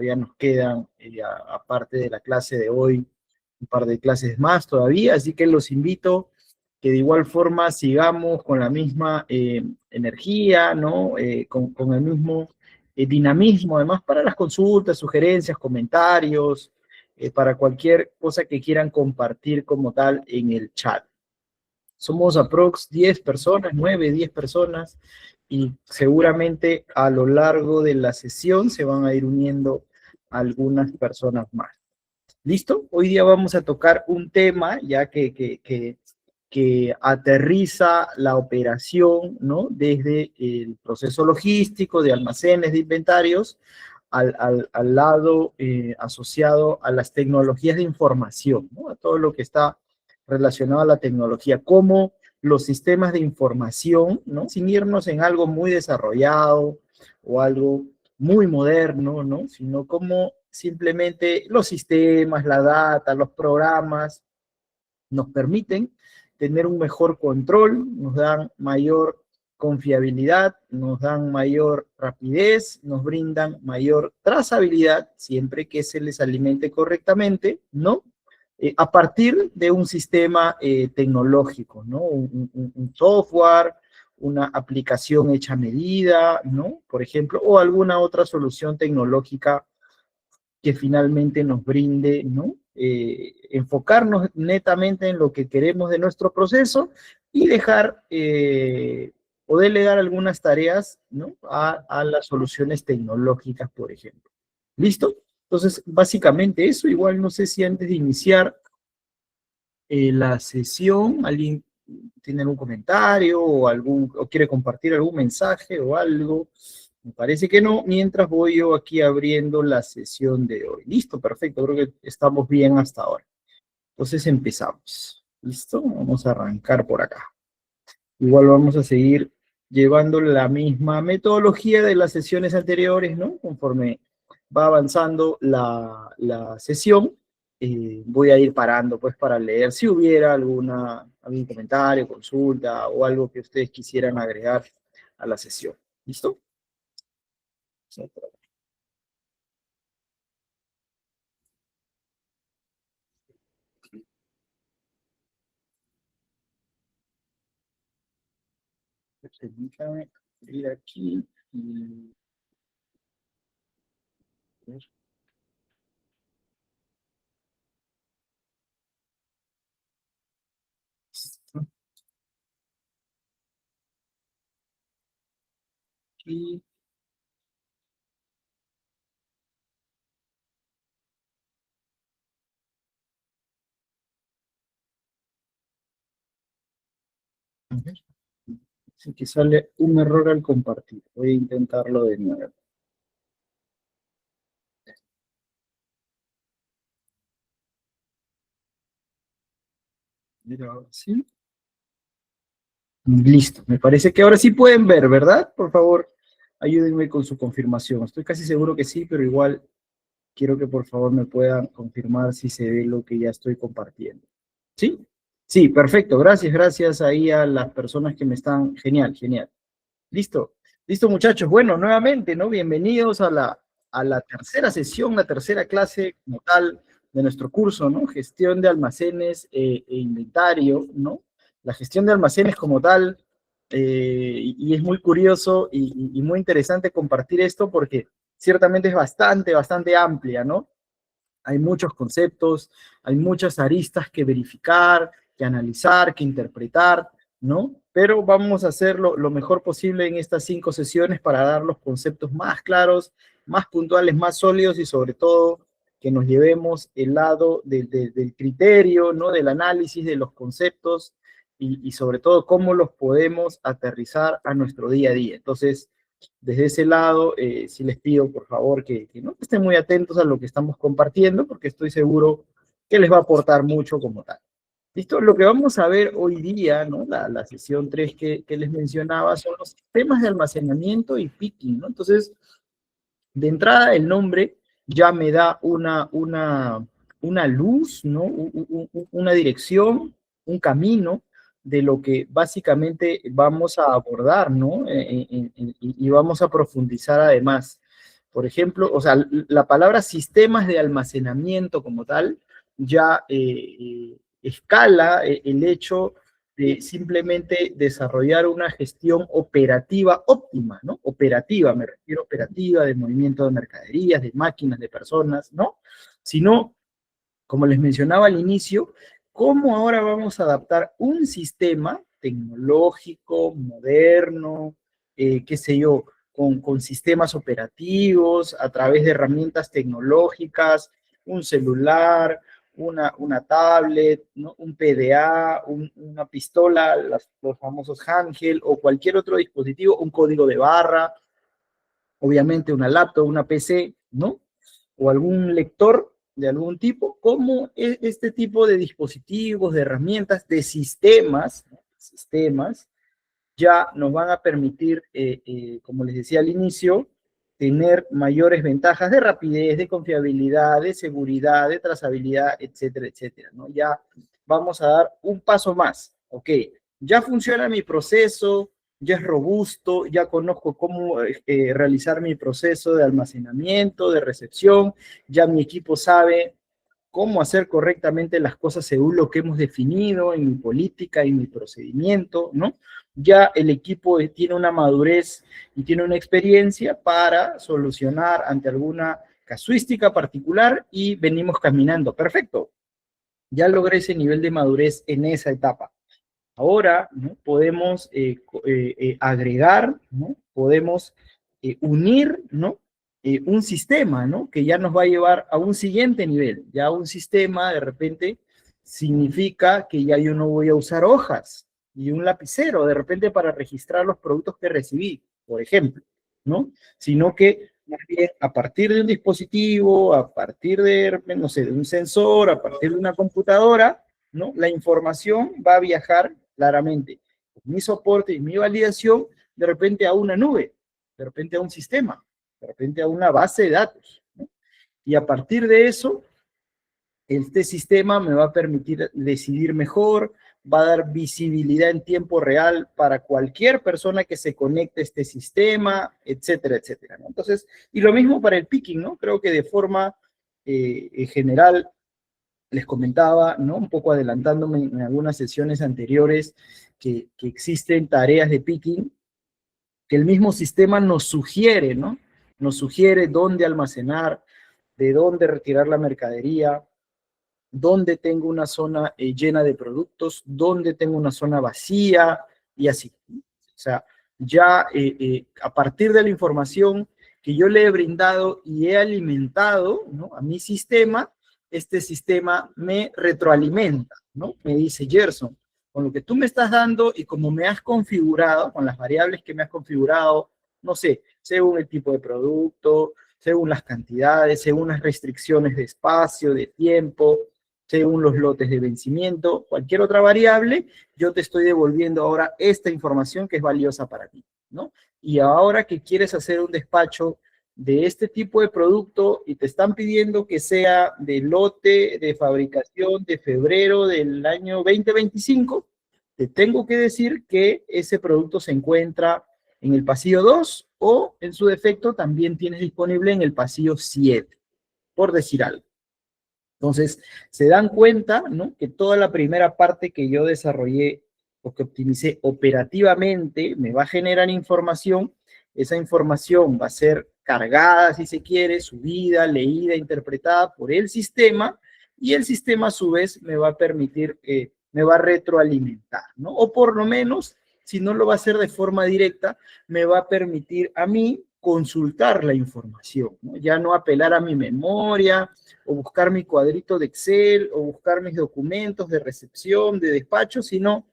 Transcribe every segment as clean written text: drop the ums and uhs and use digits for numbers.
todavía nos quedan, aparte de la clase de hoy, un par de clases más todavía, así que los invito que de igual forma sigamos con la misma energía, ¿no? Con el mismo dinamismo, además para las consultas, sugerencias, comentarios, para cualquier cosa que quieran compartir como tal en el chat. Somos aprox 10 personas, 9, 10 personas, y seguramente a lo largo de la sesión se van a ir uniendo algunas personas más. ¿Listo? Hoy día vamos a tocar un tema ya que aterriza la operación, ¿no? Desde el proceso logístico, de almacenes, de inventarios, al lado asociado a las tecnologías de información, ¿no? A todo lo que está relacionado a la tecnología, cómo los sistemas de información, ¿no? Sin irnos en algo muy desarrollado o algo muy moderno, ¿no? Sino cómo simplemente los sistemas, la data, los programas nos permiten tener un mejor control, nos dan mayor confiabilidad, nos dan mayor rapidez, nos brindan mayor trazabilidad, siempre que se les alimente correctamente, ¿no? A partir de un sistema tecnológico, ¿no? Un software, una aplicación hecha a medida, ¿no? Por ejemplo, o alguna otra solución tecnológica que finalmente nos brinde, ¿no? Enfocarnos netamente en lo que queremos de nuestro proceso y dejar o delegar algunas tareas, ¿no? A las soluciones tecnológicas, por ejemplo. ¿Listo? Entonces, básicamente eso. Igual no sé si antes de iniciar la sesión, alguien tiene algún comentario o quiere compartir algún mensaje o algo. Me parece que no, mientras voy yo aquí abriendo la sesión de hoy. Listo, perfecto, creo que estamos bien hasta ahora. Entonces empezamos. ¿Listo? Vamos a arrancar por acá. Igual vamos a seguir llevando la misma metodología de las sesiones anteriores, ¿no? Conforme va avanzando la sesión, voy a ir parando pues para leer si hubiera algún comentario, consulta o algo que ustedes quisieran agregar a la sesión. ¿Listo? Permítame ir aquí y ver. Aquí. A ver. Así que sale un error al compartir. Voy a intentarlo de nuevo. Mira, ahora sí. Listo. Me parece que ahora sí pueden ver, ¿verdad? Por favor, ayúdenme con su confirmación. Estoy casi seguro que sí, pero igual quiero que por favor me puedan confirmar si se ve lo que ya estoy compartiendo. ¿Sí? Sí, perfecto. Gracias, gracias ahí a las personas que me están. Genial, genial. Listo, listo muchachos. Bueno, nuevamente, ¿no? Bienvenidos a la tercera sesión, la tercera clase como tal de nuestro curso, ¿no? Gestión de almacenes e inventario, ¿no? La gestión de almacenes como tal, y es muy curioso y muy interesante compartir esto porque ciertamente es bastante amplia, ¿no? Hay muchos conceptos, hay muchas aristas que verificar, que analizar, que interpretar, ¿no? Pero vamos a hacerlo lo mejor posible en estas 5 sesiones para dar los conceptos más claros, más puntuales, más sólidos y sobre todo que nos llevemos el lado del criterio, ¿no? Del análisis de los conceptos y sobre todo cómo los podemos aterrizar a nuestro día a día. Entonces, desde ese lado, sí les pido, por favor, que no estén muy atentos a lo que estamos compartiendo, porque estoy seguro que les va a aportar mucho como tal. ¿Listo? Lo que vamos a ver hoy día, ¿no? La sesión 3 que les mencionaba, son los sistemas de almacenamiento y picking, ¿no? Entonces, de entrada, el nombre ya me da una luz, ¿no? Una dirección, un camino de lo que básicamente vamos a abordar, ¿no? Y vamos a profundizar además. Por ejemplo, o sea, la palabra sistemas de almacenamiento como tal ya escala el hecho de simplemente desarrollar una gestión operativa óptima, ¿no? Operativa, me refiero operativa, de movimiento de mercaderías, de máquinas, de personas, ¿no? Sino, como les mencionaba al inicio, cómo ahora vamos a adaptar un sistema tecnológico, moderno, qué sé yo, con sistemas operativos, a través de herramientas tecnológicas, un celular, una tablet, ¿no? Un PDA, una pistola, los famosos handheld o cualquier otro dispositivo, un código de barra, obviamente una laptop, una PC, ¿no? O algún lector de algún tipo, como este tipo de dispositivos, de herramientas, de sistemas, ¿no? Sistemas, ya nos van a permitir, como les decía al inicio, tener mayores ventajas de rapidez, de confiabilidad, de seguridad, de trazabilidad, etcétera, etcétera, ¿no? Ya vamos a dar un paso más, ¿ok? Ya funciona mi proceso, ya es robusto, ya conozco cómo realizar mi proceso de almacenamiento, de recepción, ya mi equipo sabe cómo hacer correctamente las cosas según lo que hemos definido en mi política, en mi procedimiento, ¿no? Ya el equipo tiene una madurez y tiene una experiencia para solucionar ante alguna casuística particular y venimos caminando. Perfecto. Ya logré ese nivel de madurez en esa etapa. Ahora, ¿no? Podemos agregar, ¿no? Podemos unir, ¿no? Un sistema, ¿no? Que ya nos va a llevar a un siguiente nivel. Ya un sistema, de repente, significa que ya yo no voy a usar hojas y un lapicero, de repente, para registrar los productos que recibí, por ejemplo, ¿no? Sino que, más bien, a partir de un dispositivo, a partir de, no sé, de un sensor, a partir de una computadora, ¿no? La información va a viajar claramente mi soporte y mi validación de repente a una nube, de repente a un sistema, de repente a una base de datos, ¿no? Y a partir de eso, este sistema me va a permitir decidir mejor, va a dar visibilidad en tiempo real para cualquier persona que se conecte a este sistema, etcétera, etcétera, ¿no? Entonces, y lo mismo para el picking, ¿no? Creo que de forma general les comentaba, ¿no? Un poco adelantándome en algunas sesiones anteriores, que existen tareas de picking que el mismo sistema nos sugiere, ¿no? Nos sugiere dónde almacenar, de dónde retirar la mercadería, dónde tengo una zona llena de productos, dónde tengo una zona vacía y así. O sea, ya a partir de la información que yo le he brindado y he alimentado, ¿no? A mi sistema, este sistema me retroalimenta, ¿no? Me dice, Gerson, con lo que tú me estás dando y como me has configurado, con las variables que me has configurado, no sé, según el tipo de producto, según las cantidades, según las restricciones de espacio, de tiempo, según los lotes de vencimiento, cualquier otra variable, yo te estoy devolviendo ahora esta información que es valiosa para ti, ¿no? Y ahora que quieres hacer un despacho de este tipo de producto y te están pidiendo que sea de lote de fabricación de febrero del año 2025, te tengo que decir que ese producto se encuentra en el pasillo 2 o en su defecto también tienes disponible en el pasillo 7, por decir algo. Entonces, se dan cuenta, ¿no? Que toda la primera parte que yo desarrollé o que optimicé operativamente me va a generar información. Esa información va a ser cargada, si se quiere, subida, leída, interpretada por el sistema y el sistema a su vez me va a permitir, me va a retroalimentar, ¿no? O por lo menos, si no lo va a hacer de forma directa, me va a permitir a mí consultar la información, ¿no? Ya no apelar a mi memoria, o buscar mi cuadrito de Excel, o buscar mis documentos de recepción, de despacho, sino,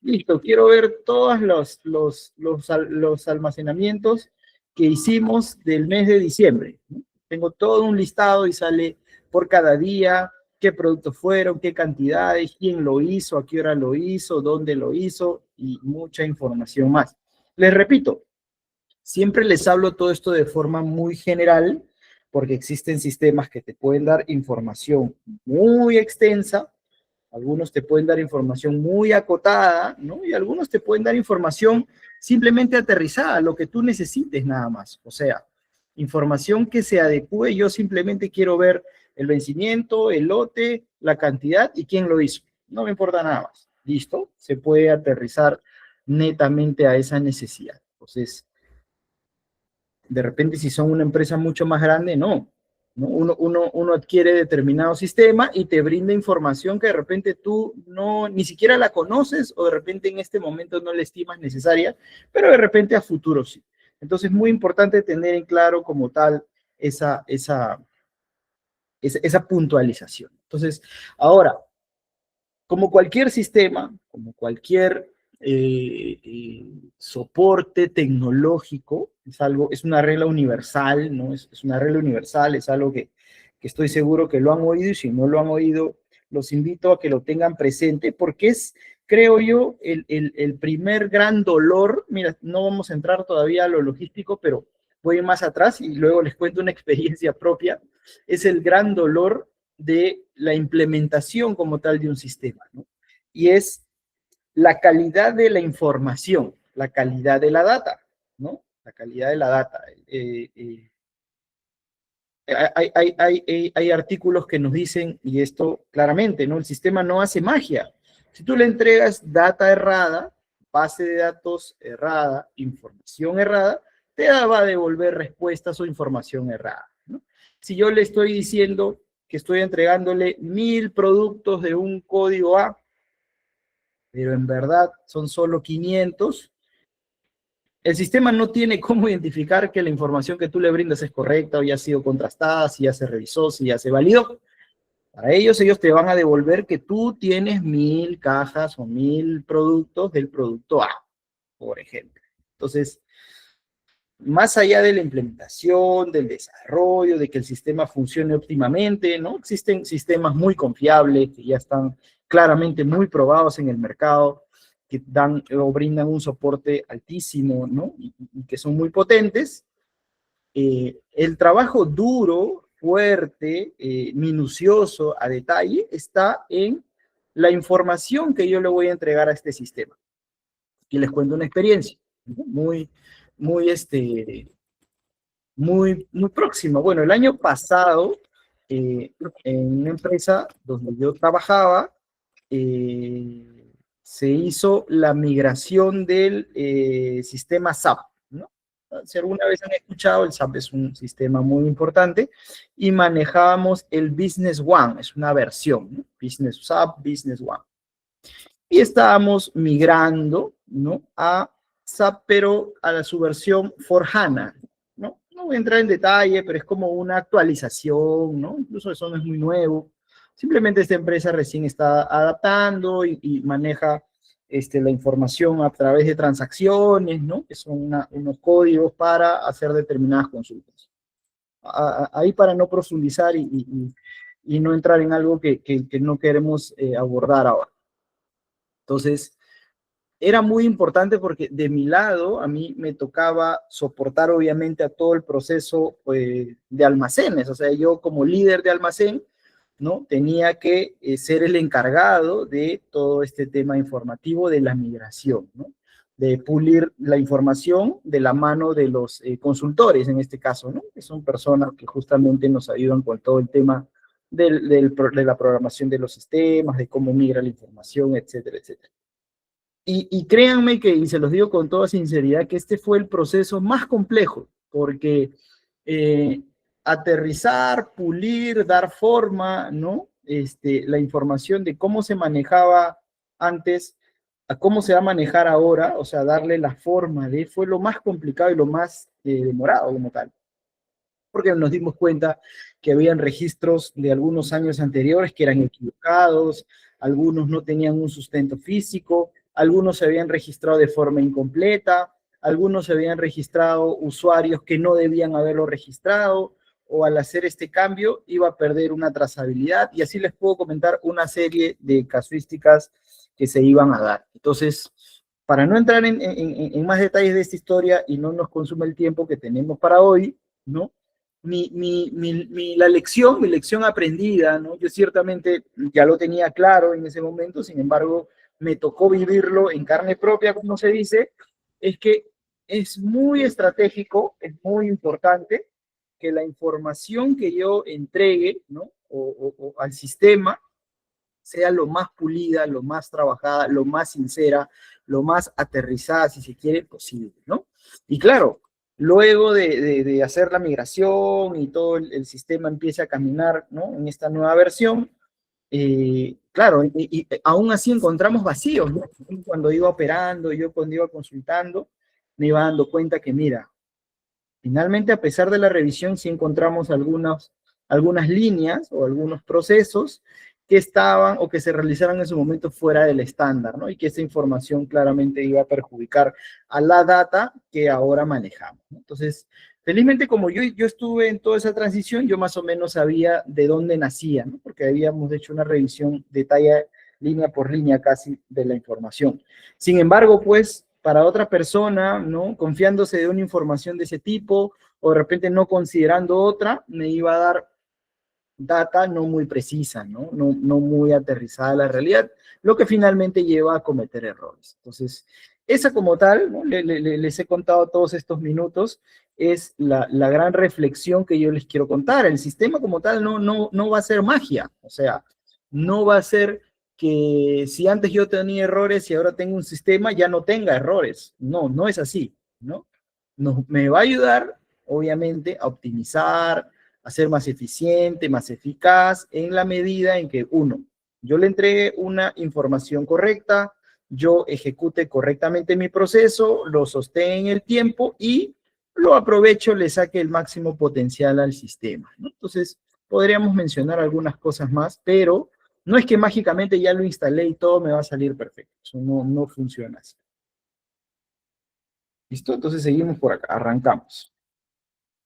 listo, quiero ver todos los almacenamientos que hicimos del mes de diciembre, ¿no? Tengo todo un listado y sale por cada día, qué productos fueron, qué cantidades, quién lo hizo, a qué hora lo hizo, dónde lo hizo, y mucha información más. Les repito, siempre les hablo todo esto de forma muy general, porque existen sistemas que te pueden dar información muy extensa, algunos te pueden dar información muy acotada, ¿no? Y algunos te pueden dar información simplemente aterrizada, lo que tú necesites nada más. O sea, Información que se adecue, yo simplemente quiero ver el vencimiento, el lote, la cantidad y quién lo hizo. No me importa nada más. ¿Listo? Se puede aterrizar netamente a esa necesidad. Entonces, de repente, si son una empresa mucho más grande, no. ¿No? Uno adquiere determinado sistema y te brinda información que de repente tú no, ni siquiera la conoces o de repente en este momento no la estimas necesaria, pero de repente a futuro sí. Entonces, es muy importante tener en claro como tal esa puntualización. Entonces, ahora, como cualquier sistema, como cualquier soporte tecnológico, es una regla universal, ¿no? Es una regla universal, es algo que estoy seguro que lo han oído y si no lo han oído, los invito a que lo tengan presente porque es, creo yo, el primer gran dolor. Mira, no vamos a entrar todavía a lo logístico, pero voy a ir más atrás y luego les cuento una experiencia propia. Es el gran dolor de la implementación como tal de un sistema, ¿no? Y es la calidad de la información, la calidad de la data, ¿no? La calidad de la data. Hay artículos que nos dicen, y esto claramente, ¿no? El sistema no hace magia. Si tú le entregas data errada, base de datos errada, información errada, te va a devolver respuestas o información errada, ¿no? Si yo le estoy diciendo que estoy entregándole 1000 productos de un código A, pero en verdad son solo 500, el sistema no tiene cómo identificar que la información que tú le brindas es correcta o ya ha sido contrastada, si ya se revisó, si ya se validó. Para ellos te van a devolver que tú tienes 1000 cajas o 1000 productos del producto A, por ejemplo. Entonces, más allá de la implementación, del desarrollo, de que el sistema funcione óptimamente, ¿no? Existen sistemas muy confiables que ya están claramente muy probados en el mercado, que dan o brindan un soporte altísimo, ¿no? Y que son muy potentes. El trabajo duro, fuerte, minucioso, a detalle, está en la información que yo le voy a entregar a este sistema. Y les cuento una experiencia, ¿no? Muy próxima. Bueno, el año pasado, en una empresa donde yo trabajaba, se hizo la migración del sistema SAP, ¿no? Si alguna vez han escuchado, el SAP es un sistema muy importante y manejábamos el Business One, es una versión, ¿no? Business SAP, Business One. Y estábamos migrando, ¿no? A SAP, pero a su versión for HANA, ¿no? No voy a entrar en detalle, pero es como una actualización, ¿no? Incluso eso no es muy nuevo. Simplemente esta empresa recién está adaptando y maneja la información a través de transacciones, ¿no? Que son unos códigos para hacer determinadas consultas. Ahí para no profundizar y no entrar en algo que no queremos abordar ahora. Entonces, era muy importante porque de mi lado, a mí me tocaba soportar obviamente a todo el proceso de almacenes. O sea, yo como líder de almacén, ¿no? Tenía que ser el encargado de todo este tema informativo de la migración, ¿no? De pulir la información de la mano de los consultores, en este caso, ¿no? Que son personas que justamente nos ayudan con todo el tema de la programación de los sistemas, de cómo migra la información, etcétera, etcétera. Y créanme que, y se los digo con toda sinceridad, que este fue el proceso más complejo, porque aterrizar, pulir, dar forma, ¿no? La información de cómo se manejaba antes a cómo se va a manejar ahora, o sea, darle la forma fue lo más complicado y lo más demorado como tal. Porque nos dimos cuenta que habían registros de algunos años anteriores que eran equivocados, algunos no tenían un sustento físico, algunos se habían registrado de forma incompleta, algunos se habían registrado usuarios que no debían haberlo registrado, o al hacer este cambio iba a perder una trazabilidad, y así les puedo comentar una serie de casuísticas que se iban a dar. Entonces, para no entrar en más detalles de esta historia y no nos consume el tiempo que tenemos para hoy, ¿no? La lección, mi lección aprendida, ¿no? Yo ciertamente ya lo tenía claro en ese momento, sin embargo, me tocó vivirlo en carne propia, como se dice, es que es muy estratégico, es muy importante que la información que yo entregue, ¿no? O al sistema sea lo más pulida, lo más trabajada, lo más sincera, lo más aterrizada, si se quiere, posible, ¿no? Y claro, luego de hacer la migración y todo el sistema empiece a caminar, ¿no? En esta nueva versión, claro, y aún así encontramos vacíos, ¿no? Cuando iba operando, yo cuando iba consultando, me iba dando cuenta que, mira, finalmente, a pesar de la revisión, sí encontramos algunas líneas o algunos procesos que estaban o que se realizaron en su momento fuera del estándar, ¿no? Y que esa información claramente iba a perjudicar a la data que ahora manejamos, ¿no? Entonces, felizmente como yo estuve en toda esa transición, yo más o menos sabía de dónde nacía, ¿no? Porque habíamos hecho una revisión detalle línea por línea casi de la información. Sin embargo, pues, para otra persona, ¿no? Confiándose de una información de ese tipo, o de repente no considerando otra, me iba a dar data no muy precisa, ¿no? No muy aterrizada a la realidad, lo que finalmente lleva a cometer errores. Entonces, esa como tal, ¿no? Les he contado todos estos minutos, es la gran reflexión que yo les quiero contar. El sistema como tal no va a ser magia, o sea, no va a ser que si antes yo tenía errores y ahora tengo un sistema, ya no tenga errores. No es así, ¿no? Me va a ayudar, obviamente, a optimizar, a ser más eficiente, más eficaz, en la medida en que, uno, yo le entregue una información correcta, yo ejecute correctamente mi proceso, lo sosté en el tiempo y lo aprovecho, le saque el máximo potencial al sistema, ¿no? Entonces, podríamos mencionar algunas cosas más, pero no es que mágicamente ya lo instalé y todo me va a salir perfecto. Eso no funciona así. ¿Listo? Entonces seguimos por acá, arrancamos.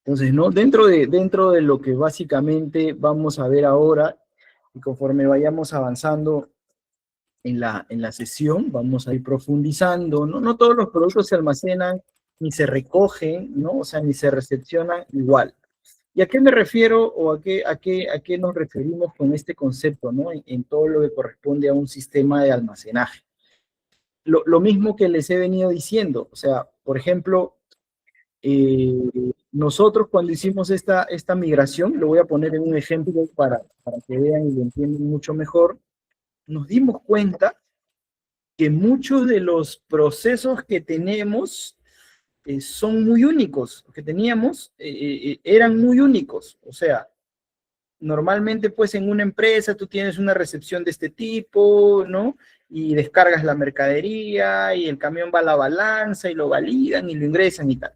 Entonces, ¿no? Dentro de lo que básicamente vamos a ver ahora, y conforme vayamos avanzando en la sesión, vamos a ir profundizando, ¿no? No todos los productos se almacenan ni se recogen, ¿no? O sea, ni se recepcionan igual. ¿Y a qué me refiero o a qué nos referimos con este concepto, ¿no? En todo lo que corresponde a un sistema de almacenaje. Lo mismo que les he venido diciendo, o sea, por ejemplo, nosotros cuando hicimos esta migración, lo voy a poner en un ejemplo para que vean y lo entiendan mucho mejor, nos dimos cuenta que muchos de los procesos que tenemos son muy únicos, que teníamos eran muy únicos, o sea, normalmente pues en una empresa tú tienes una recepción de este tipo, ¿no? Y descargas la mercadería y el camión va a la balanza y lo validan y lo ingresan y tal.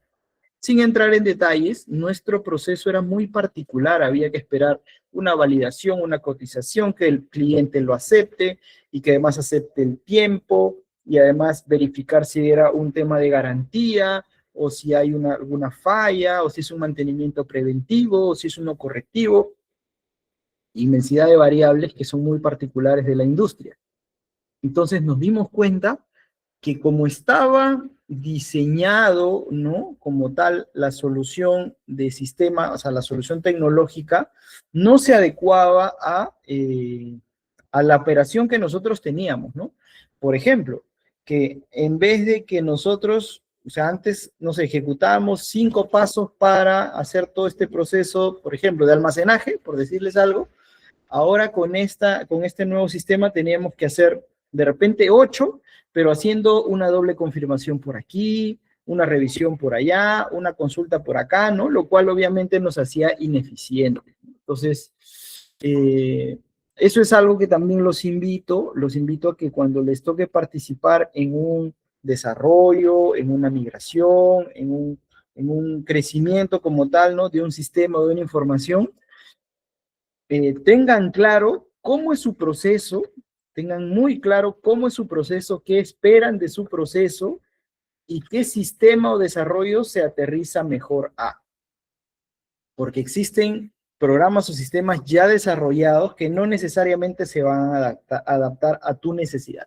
Sin entrar en detalles, nuestro proceso era muy particular, había que esperar una validación, una cotización, que el cliente lo acepte y que además acepte el tiempo y además verificar si era un tema de garantía o si hay alguna falla o si es un mantenimiento preventivo o si es uno correctivo. Inmensidad de variables que son muy particulares de la industria. Entonces nos dimos cuenta que como estaba diseñado, ¿no? Como tal, la solución de sistema, o sea, la solución tecnológica, no se adecuaba a la operación que nosotros teníamos, ¿no? Por ejemplo, que en vez de que nosotros, o sea, antes nos ejecutábamos 5 pasos para hacer todo este proceso, por ejemplo, de almacenaje, por decirles algo, ahora con este nuevo sistema teníamos que hacer de repente 8, pero haciendo una doble confirmación por aquí, una revisión por allá, una consulta por acá, ¿no? Lo cual obviamente nos hacía ineficientes. Entonces, eso es algo que también los invito a que cuando les toque participar en un desarrollo, en una migración, en un crecimiento como tal, ¿no? De un sistema, de una información, tengan claro cómo es su proceso, tengan muy claro cómo es su proceso, qué esperan de su proceso y qué sistema o desarrollo se aterriza mejor a. Porque existen programas o sistemas ya desarrollados que no necesariamente se van a adaptar a tu necesidad.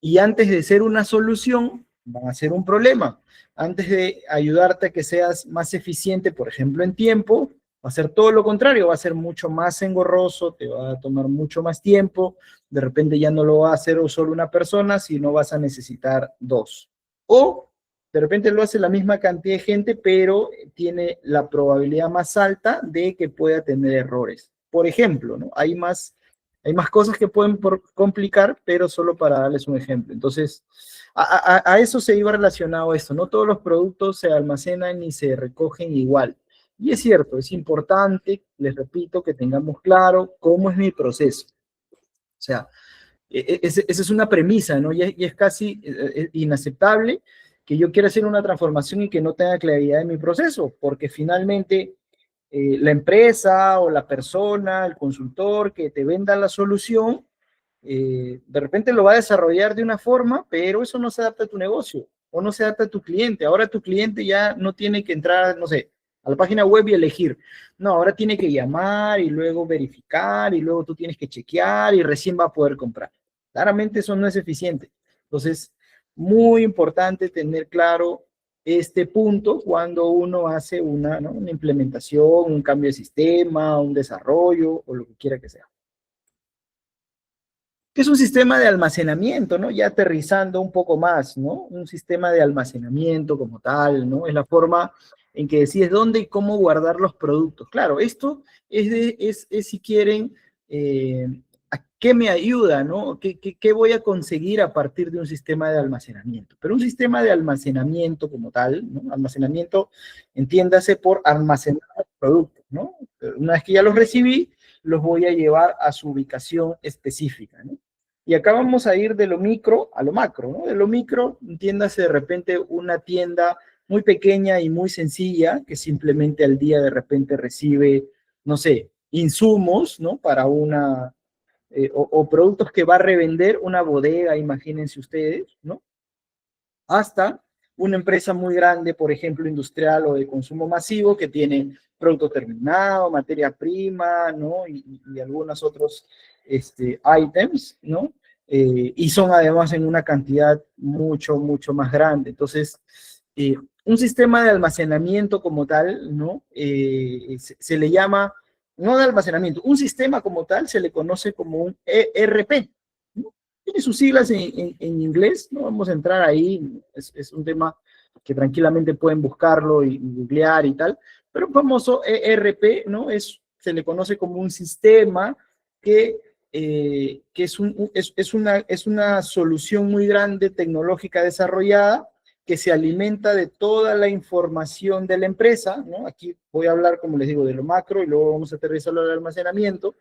Y antes de ser una solución, van a ser un problema. Antes de ayudarte a que seas más eficiente, por ejemplo, en tiempo, va a ser todo lo contrario, va a ser mucho más engorroso, te va a tomar mucho más tiempo, de repente ya no lo va a hacer solo una persona, sino vas a necesitar 2. O De repente lo hace la misma cantidad de gente, pero tiene la probabilidad más alta de que pueda tener errores. Por ejemplo, ¿no? Hay más cosas que pueden complicar, pero solo para darles un ejemplo. Entonces, a eso se iba relacionado esto. No todos los productos se almacenan ni se recogen igual. Y es cierto, es importante, les repito, que tengamos claro cómo es mi proceso. O sea, esa es una premisa, ¿no? Y es casi inaceptable que yo quiera hacer una transformación y que no tenga claridad en mi proceso, porque finalmente la empresa o la persona, el consultor que te venda la solución, de repente lo va a desarrollar de una forma, pero eso no se adapta a tu negocio o no se adapta a tu cliente. Ahora tu cliente ya no tiene que entrar, no sé, a la página web y elegir. No, ahora tiene que llamar y luego verificar y luego tú tienes que chequear y recién va a poder comprar. Claramente eso no es eficiente. Entonces, muy importante tener claro este punto cuando uno hace ¿no? una implementación, un cambio de sistema, un desarrollo o lo que quiera que sea. Que es un sistema de almacenamiento, ¿no? Ya aterrizando un poco más, ¿no? Un sistema de almacenamiento como tal, ¿no? Es la forma en que decides dónde y cómo guardar los productos. Claro, esto es si quieren, ¿a qué me ayuda, no? ¿Qué voy a conseguir a partir de un sistema de almacenamiento? Pero un sistema de almacenamiento como tal, ¿no? Almacenamiento, entiéndase por almacenar los productos, ¿no? Una vez que ya los recibí, los voy a llevar a su ubicación específica, ¿no? Y acá vamos a ir de lo micro a lo macro, ¿no? De lo micro, entiéndase de repente una tienda muy pequeña y muy sencilla que simplemente al día de repente recibe, no sé, insumos, ¿no? Para o productos que va a revender una bodega, imagínense ustedes, ¿no? Hasta una empresa muy grande, por ejemplo, industrial o de consumo masivo, que tiene producto terminado, materia prima, ¿no? Y algunos otros items, ¿no? Y son además en una cantidad mucho, mucho más grande. Entonces, un sistema de almacenamiento como tal, ¿no? Se le llama, no de almacenamiento, un sistema como tal se le conoce como un ERP, ¿no? Tiene sus siglas en inglés, no vamos a entrar ahí, es un tema que tranquilamente pueden buscarlo y googlear y tal, pero un famoso ERP, ¿no? Se le conoce como un sistema que es una solución muy grande tecnológica desarrollada que se alimenta de toda la información de la empresa, ¿no? Aquí voy a hablar, como les digo, de lo macro y luego vamos a aterrizarlo al almacenamiento.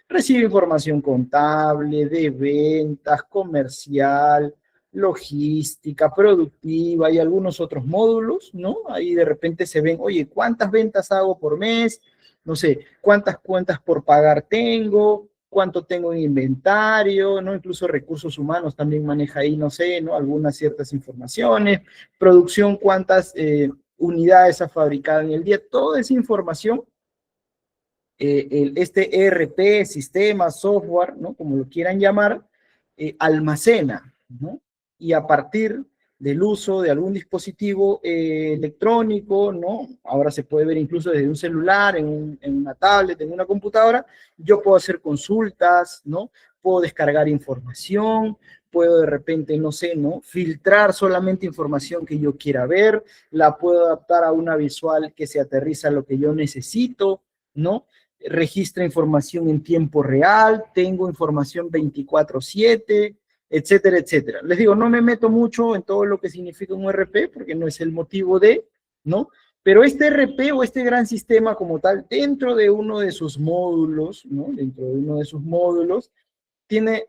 Recibe información contable, de ventas, comercial, logística, productiva y algunos otros módulos, ¿no? Ahí de repente se ven, oye, ¿cuántas ventas hago por mes? No sé, ¿cuántas cuentas por pagar tengo? ¿Cuánto tengo en inventario? ¿No? Incluso recursos humanos también maneja ahí, no sé, ¿no? Algunas ciertas informaciones. Producción, ¿cuántas unidades ha fabricado en el día? Toda esa información este ERP, sistema, software, ¿no? Como lo quieran llamar, almacena, ¿no? Y a partir del uso de algún dispositivo electrónico, ¿no? Ahora se puede ver incluso desde un celular, en una tablet, en una computadora, yo puedo hacer consultas, ¿no? Puedo descargar información, puedo de repente, no sé, ¿no? Filtrar solamente información que yo quiera ver, la puedo adaptar a una visual que se aterriza a lo que yo necesito, ¿no? Registra información en tiempo real, tengo información 24/7, etcétera, etcétera. Les digo, no me meto mucho en todo lo que significa un RP, porque no es el motivo de, ¿no? Pero este RP o este gran sistema como tal, dentro de uno de sus módulos, ¿no? Dentro de uno de sus módulos, tiene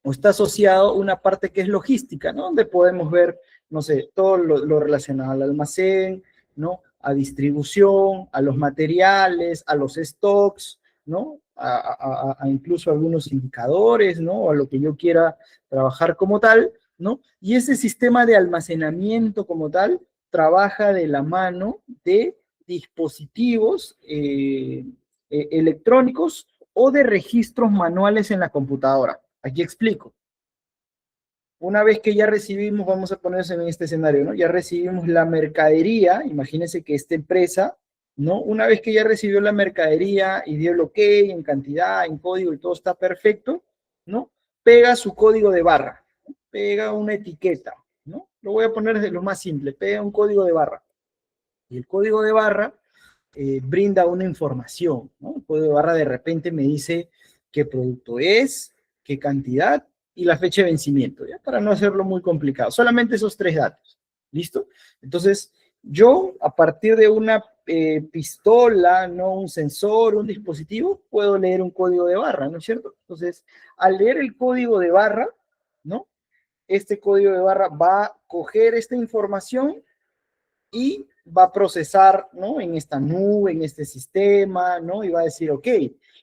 o está asociado una parte que es logística, ¿no? Donde podemos ver, no sé, todo lo relacionado al almacén, ¿no? A distribución, a los materiales, a los stocks, ¿no? A incluso algunos indicadores, ¿no? O a lo que yo quiera trabajar como tal, ¿no? Y ese sistema de almacenamiento como tal trabaja de la mano de dispositivos electrónicos o de registros manuales en la computadora. Aquí explico. Una vez que ya recibimos, vamos a ponerse en este escenario, ¿no? Ya recibimos la mercadería, imagínense que esta empresa, ¿no? Una vez que ya recibió la mercadería y dio el ok en cantidad, en código y todo está perfecto, ¿no? Pega su código de barra, ¿no? Pega una etiqueta, ¿no? Lo voy a poner desde lo más simple, pega un código de barra. Y el código de barra brinda una información, ¿no? El código de barra de repente me dice qué producto es, qué cantidad y la fecha de vencimiento, ¿ya? Para no hacerlo muy complicado. Solamente esos 3 datos. ¿Listo? Entonces, yo, a partir de una pistola, ¿no? Un sensor, un dispositivo, puedo leer un código de barra, ¿no es cierto? Entonces, al leer el código de barra, ¿no? Este código de barra va a coger esta información y va a procesar, ¿no? En esta nube, en este sistema, ¿no? Y va a decir, ok,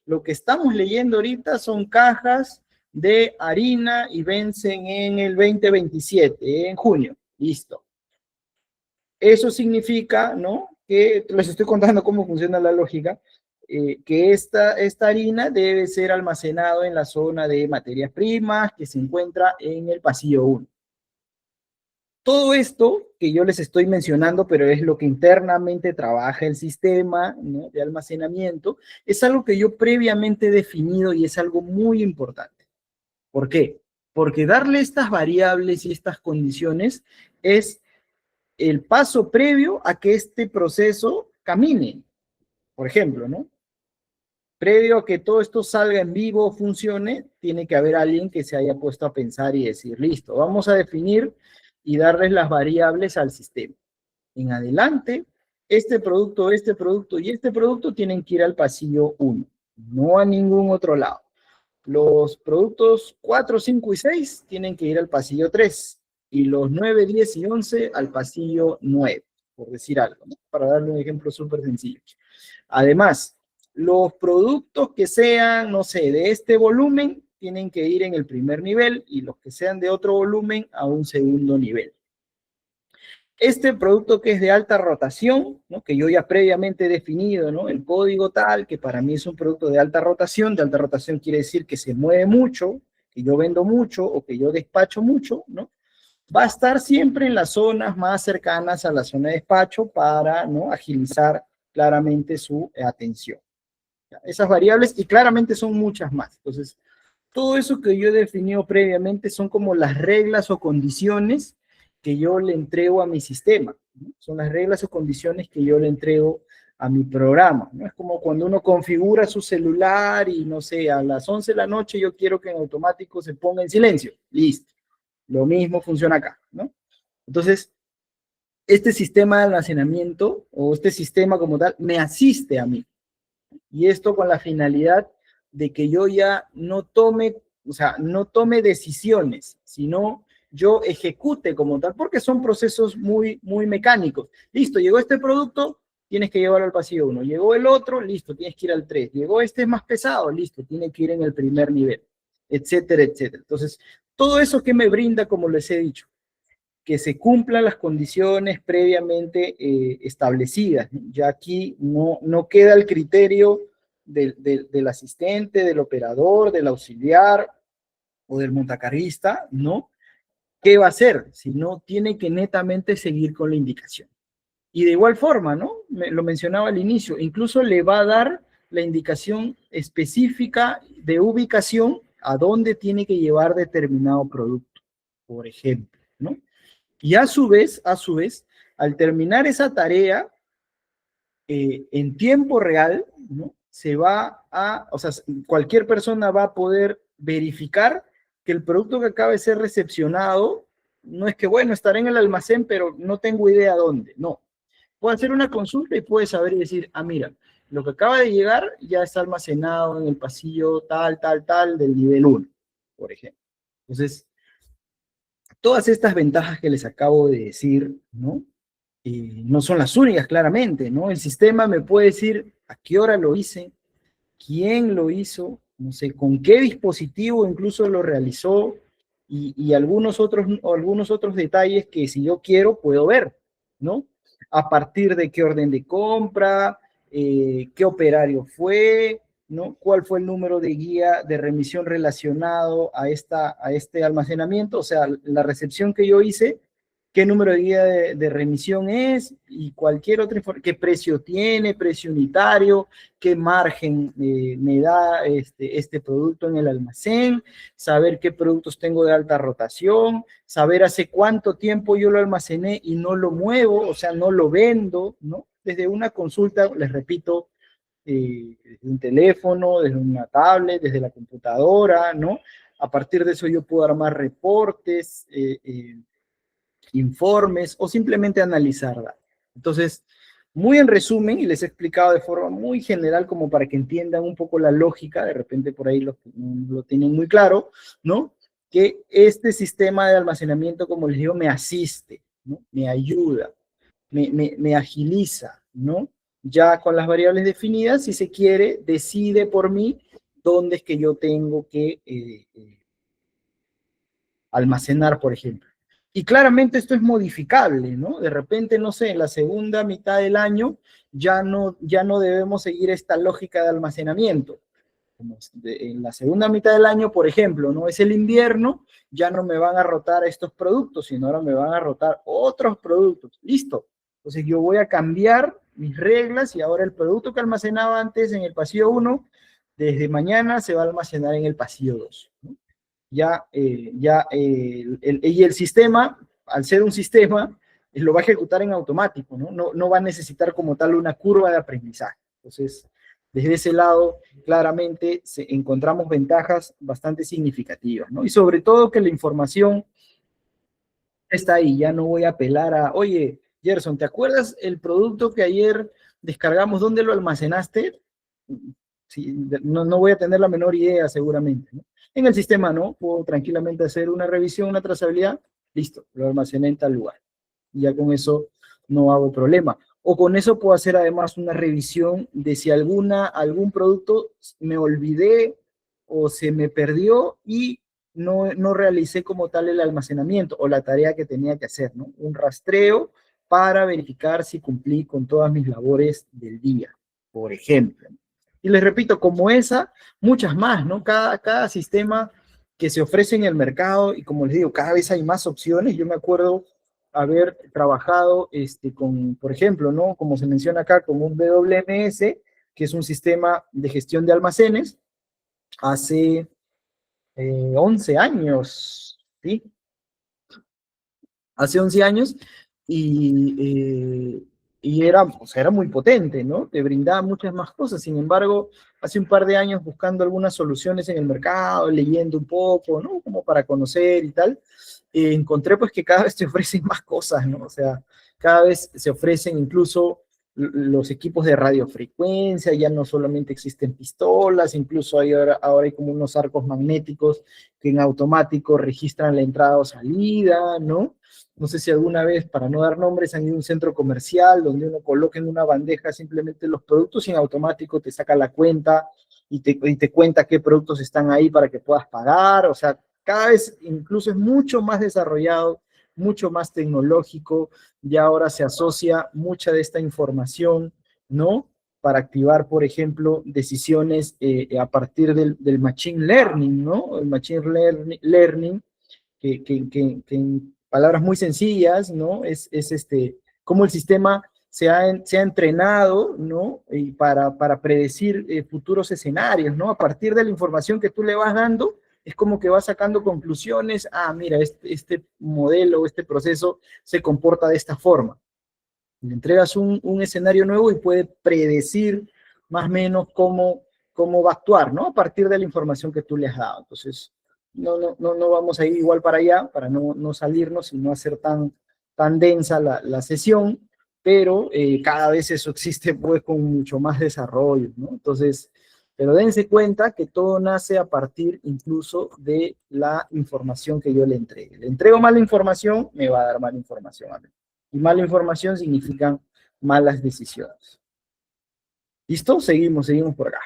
lo que estamos leyendo ahorita son cajas de harina y vencen en el 2027, en junio. Listo. Eso significa, ¿no? Que les estoy contando cómo funciona la lógica, que esta harina debe ser almacenado en la zona de materias primas que se encuentra en el pasillo 1. Todo esto que yo les estoy mencionando, pero es lo que internamente trabaja el sistema, ¿no? De almacenamiento, es algo que yo previamente he definido y es algo muy importante. ¿Por qué? Porque darle estas variables y estas condiciones es el paso previo a que este proceso camine. Por ejemplo, ¿no? Previo a que todo esto salga en vivo, funcione, tiene que haber alguien que se haya puesto a pensar y decir, listo, vamos a definir y darles las variables al sistema. En adelante, este producto y este producto tienen que ir al pasillo 1, no a ningún otro lado. Los productos 4, 5 y 6 tienen que ir al pasillo 3 y los 9, 10 y 11 al pasillo 9, por decir algo, ¿no? Para darle un ejemplo súper sencillo. Además, los productos que sean, no sé, de este volumen, tienen que ir en el primer nivel y los que sean de otro volumen a un segundo nivel. Este producto que es de alta rotación, ¿no? Que yo ya previamente he definido, ¿no? El código tal, que para mí es un producto de alta rotación quiere decir que se mueve mucho, que yo vendo mucho o que yo despacho mucho, ¿no? Va a estar siempre en las zonas más cercanas a la zona de despacho para, ¿no? Agilizar claramente su atención. Esas variables, y claramente son muchas más. Entonces, todo eso que yo he definido previamente son como las reglas o condiciones que yo le entrego a mi sistema, ¿no? Son las reglas o condiciones que yo le entrego a mi programa, ¿no? Es como cuando uno configura su celular y, no sé, a las 11 de la noche yo quiero que en automático se ponga en silencio. Listo. Lo mismo funciona acá, ¿no? Entonces, este sistema de almacenamiento o este sistema como tal me asiste a mí. Y esto con la finalidad de que yo ya no tome, o sea, no tome decisiones, sino yo ejecute como tal, porque son procesos muy, muy mecánicos. Listo, llegó este producto, tienes que llevarlo al pasillo 1. Llegó el otro, listo, tienes que ir al 3. Llegó este es más pesado, listo, tiene que ir en el primer nivel, etcétera, etcétera. Entonces, todo eso que me brinda, como les he dicho, que se cumplan las condiciones previamente establecidas. Ya aquí no queda el criterio del asistente, del operador, del auxiliar o del montacarguista, ¿no? ¿Qué va a hacer? Si no, tiene que netamente seguir con la indicación. Y de igual forma, ¿no? Lo mencionaba al inicio, incluso le va a dar la indicación específica de ubicación a dónde tiene que llevar determinado producto, por ejemplo, ¿no? Y a su vez, al terminar esa tarea, en tiempo real, ¿no? Se va a, o sea, cualquier persona va a poder verificar que el producto que acaba de ser recepcionado, no es que, bueno, estará en el almacén, pero no tengo idea dónde. No. Puede hacer una consulta y puede saber y decir, ah, mira, lo que acaba de llegar ya está almacenado en el pasillo tal, tal, tal del nivel 1, por ejemplo. Entonces, todas estas ventajas que les acabo de decir, ¿no? No son las únicas, claramente, ¿no? El sistema me puede decir a qué hora lo hice, quién lo hizo, no sé, con qué dispositivo incluso lo realizó y algunos otros detalles que si yo quiero puedo ver, ¿no? A partir de qué orden de compra, qué operario fue, ¿no? ¿Cuál fue el número de guía de remisión relacionado a este almacenamiento? O sea, la recepción que yo hice, qué número de día de remisión es y cualquier otra información, qué precio tiene, precio unitario, qué margen me da este producto en el almacén, saber qué productos tengo de alta rotación, saber hace cuánto tiempo yo lo almacené y no lo muevo, o sea, no lo vendo, ¿no? Desde una consulta, les repito, desde un teléfono, desde una tablet, desde la computadora, ¿no? A partir de eso yo puedo armar reportes, informes o simplemente analizarla. Entonces, muy en resumen, y les he explicado de forma muy general como para que entiendan un poco la lógica, de repente por ahí no lo tienen muy claro, ¿no? Que este sistema de almacenamiento, como les digo, me asiste, ¿no? Me ayuda, me agiliza, ¿no? Ya con las variables definidas, si se quiere, decide por mí dónde es que yo tengo que almacenar, por ejemplo. Y claramente esto es modificable, ¿no? De repente, no sé, en la segunda mitad del año ya no debemos seguir esta lógica de almacenamiento. En la segunda mitad del año, por ejemplo, no es el invierno, ya no me van a rotar estos productos, sino ahora me van a rotar otros productos. Listo. Entonces yo voy a cambiar mis reglas y ahora el producto que almacenaba antes en el pasillo 1, desde mañana se va a almacenar en el pasillo 2, ¿no? Y el sistema, al ser un sistema, lo va a ejecutar en automático, ¿no? No va a necesitar como tal una curva de aprendizaje. Entonces, desde ese lado, claramente encontramos ventajas bastante significativas, ¿no? Y sobre todo que la información está ahí, ya no voy a apelar a, oye, Gerson, ¿te acuerdas el producto que ayer descargamos? ¿Dónde lo almacenaste? Sí, no voy a tener la menor idea seguramente, ¿no? En el sistema no, puedo tranquilamente hacer una revisión, una trazabilidad, listo, lo almacené en tal lugar. Y ya con eso no hago problema. O con eso puedo hacer además una revisión de si algún producto me olvidé o se me perdió y no realicé como tal el almacenamiento o la tarea que tenía que hacer, ¿no? Un rastreo para verificar si cumplí con todas mis labores del día, por ejemplo. Y les repito, como esa, muchas más, ¿no? Cada sistema que se ofrece en el mercado y como les digo, cada vez hay más opciones. Yo me acuerdo haber trabajado por ejemplo, ¿no? Como se menciona acá, con un WMS, que es un sistema de gestión de almacenes, hace 11 años, ¿sí? Hace 11 años y era, o sea, era muy potente, ¿no? Te brindaba muchas más cosas. Sin embargo, hace un par de años buscando algunas soluciones en el mercado, leyendo un poco, ¿no? Como para conocer y tal, encontré pues que cada vez te ofrecen más cosas, ¿no? O sea, cada vez se ofrecen incluso los equipos de radiofrecuencia, ya no solamente existen pistolas, incluso ahora hay como unos arcos magnéticos que en automático registran la entrada o salida, ¿no? No sé si alguna vez, para no dar nombres, han ido a un centro comercial donde uno coloca en una bandeja simplemente los productos y en automático te saca la cuenta y te cuenta qué productos están ahí para que puedas pagar. O sea, cada vez incluso es mucho más desarrollado, mucho más tecnológico. Ya ahora se asocia mucha de esta información, ¿no? Para activar, por ejemplo, decisiones a partir del Machine Learning, ¿no? El Machine Learning que en palabras muy sencillas, ¿no? Cómo el sistema se ha entrenado, ¿no? Y para predecir futuros escenarios, ¿no? A partir de la información que tú le vas dando, es como que va sacando conclusiones, mira, este modelo, este proceso se comporta de esta forma. Le entregas un escenario nuevo y puede predecir más o menos cómo va a actuar, ¿no? A partir de la información que tú le has dado. Entonces, no vamos a ir igual para allá, para no salirnos y no hacer tan densa la sesión, pero cada vez eso existe pues con mucho más desarrollo, ¿no? Entonces, pero dense cuenta que todo nace a partir incluso de la información que yo le entregue. Le entrego mala información, me va a dar mala información a mí. Y mala información significan malas decisiones. ¿Listo? Seguimos por acá,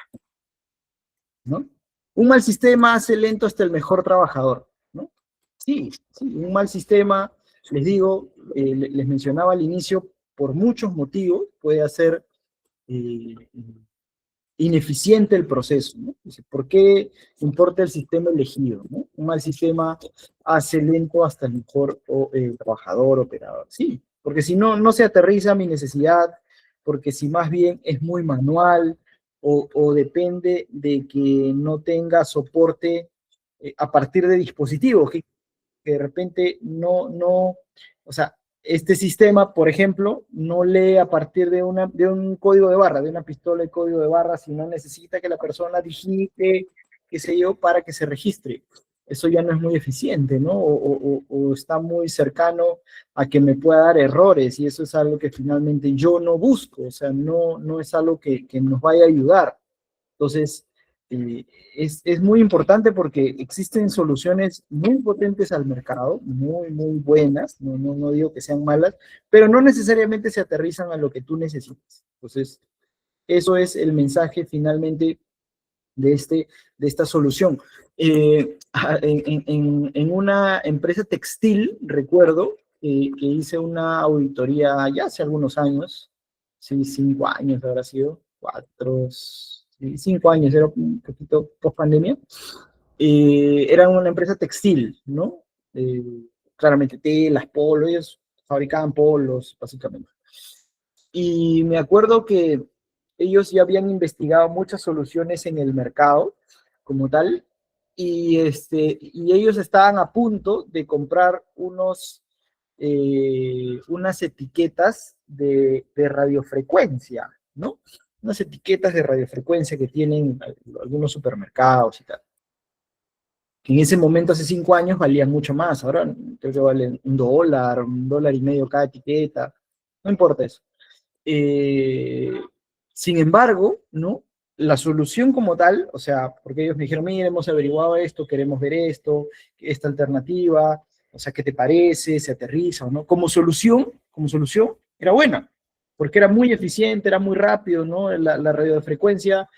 ¿no? Un mal sistema hace lento hasta el mejor trabajador, ¿no? Sí, un mal sistema, les digo, les mencionaba al inicio, por muchos motivos puede hacer eh, ineficiente el proceso, ¿no? ¿Por qué importa el sistema elegido, ¿no? un mal sistema hace lento hasta el mejor trabajador, operador. Sí, porque si no, no se aterriza mi necesidad, porque si más bien es muy manual o depende de que no tenga soporte a partir de dispositivos que de repente no, o sea, este sistema, por ejemplo, no lee a partir de un código de barra, de una pistola de código de barra, sino necesita que la persona digite, qué sé yo, para que se registre. Eso ya no es muy eficiente, ¿no? O está muy cercano a que me pueda dar errores y eso es algo que finalmente yo no busco, o sea, no es algo que nos vaya a ayudar. Entonces, eh, es muy importante porque existen soluciones muy potentes al mercado, muy buenas, no digo que sean malas, pero no necesariamente se aterrizan a lo que tú necesitas. Entonces, eso es el mensaje finalmente de, de esta solución. En una empresa textil, recuerdo que hice una auditoría ya hace algunos años, sí, 5 años habrá sido, 4, sí, 5 años, era un poquito post pandemia. Era una empresa textil, ¿no? Eh, Claramente telas, polos, ellos fabricaban polos, básicamente. Y me acuerdo que ellos ya habían investigado muchas soluciones en el mercado como tal, y ellos estaban a punto de comprar unas etiquetas de radiofrecuencia, ¿no? Unas etiquetas de radiofrecuencia que tienen algunos supermercados y tal. Que en ese momento, hace 5 años, valían mucho más. Ahora creo que valen $1, $1.50 cada etiqueta. No importa eso. Eh, Sin embargo, ¿no? La solución como tal, o sea, porque ellos me dijeron, mira, hemos averiguado esto, queremos ver esto, esta alternativa, o sea, ¿qué te parece? ¿Se aterriza o no? Como solución, era buena, porque era muy eficiente, era muy rápido, ¿no? La radiofrecuencia,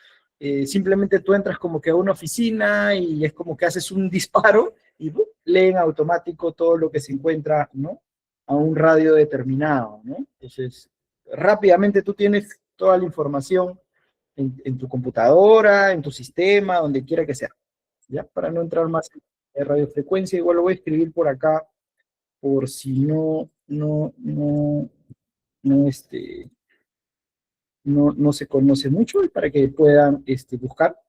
simplemente tú entras como que a una oficina y es como que haces un disparo y lee en automático todo lo que se encuentra, ¿no? A un radio determinado, ¿no? Entonces, rápidamente tú tienes toda la información en tu computadora, en tu sistema, donde quiera que sea. ¿Ya? Para no entrar más en radiofrecuencia, igual lo voy a escribir por acá, por si no se conoce mucho y para que puedan buscar.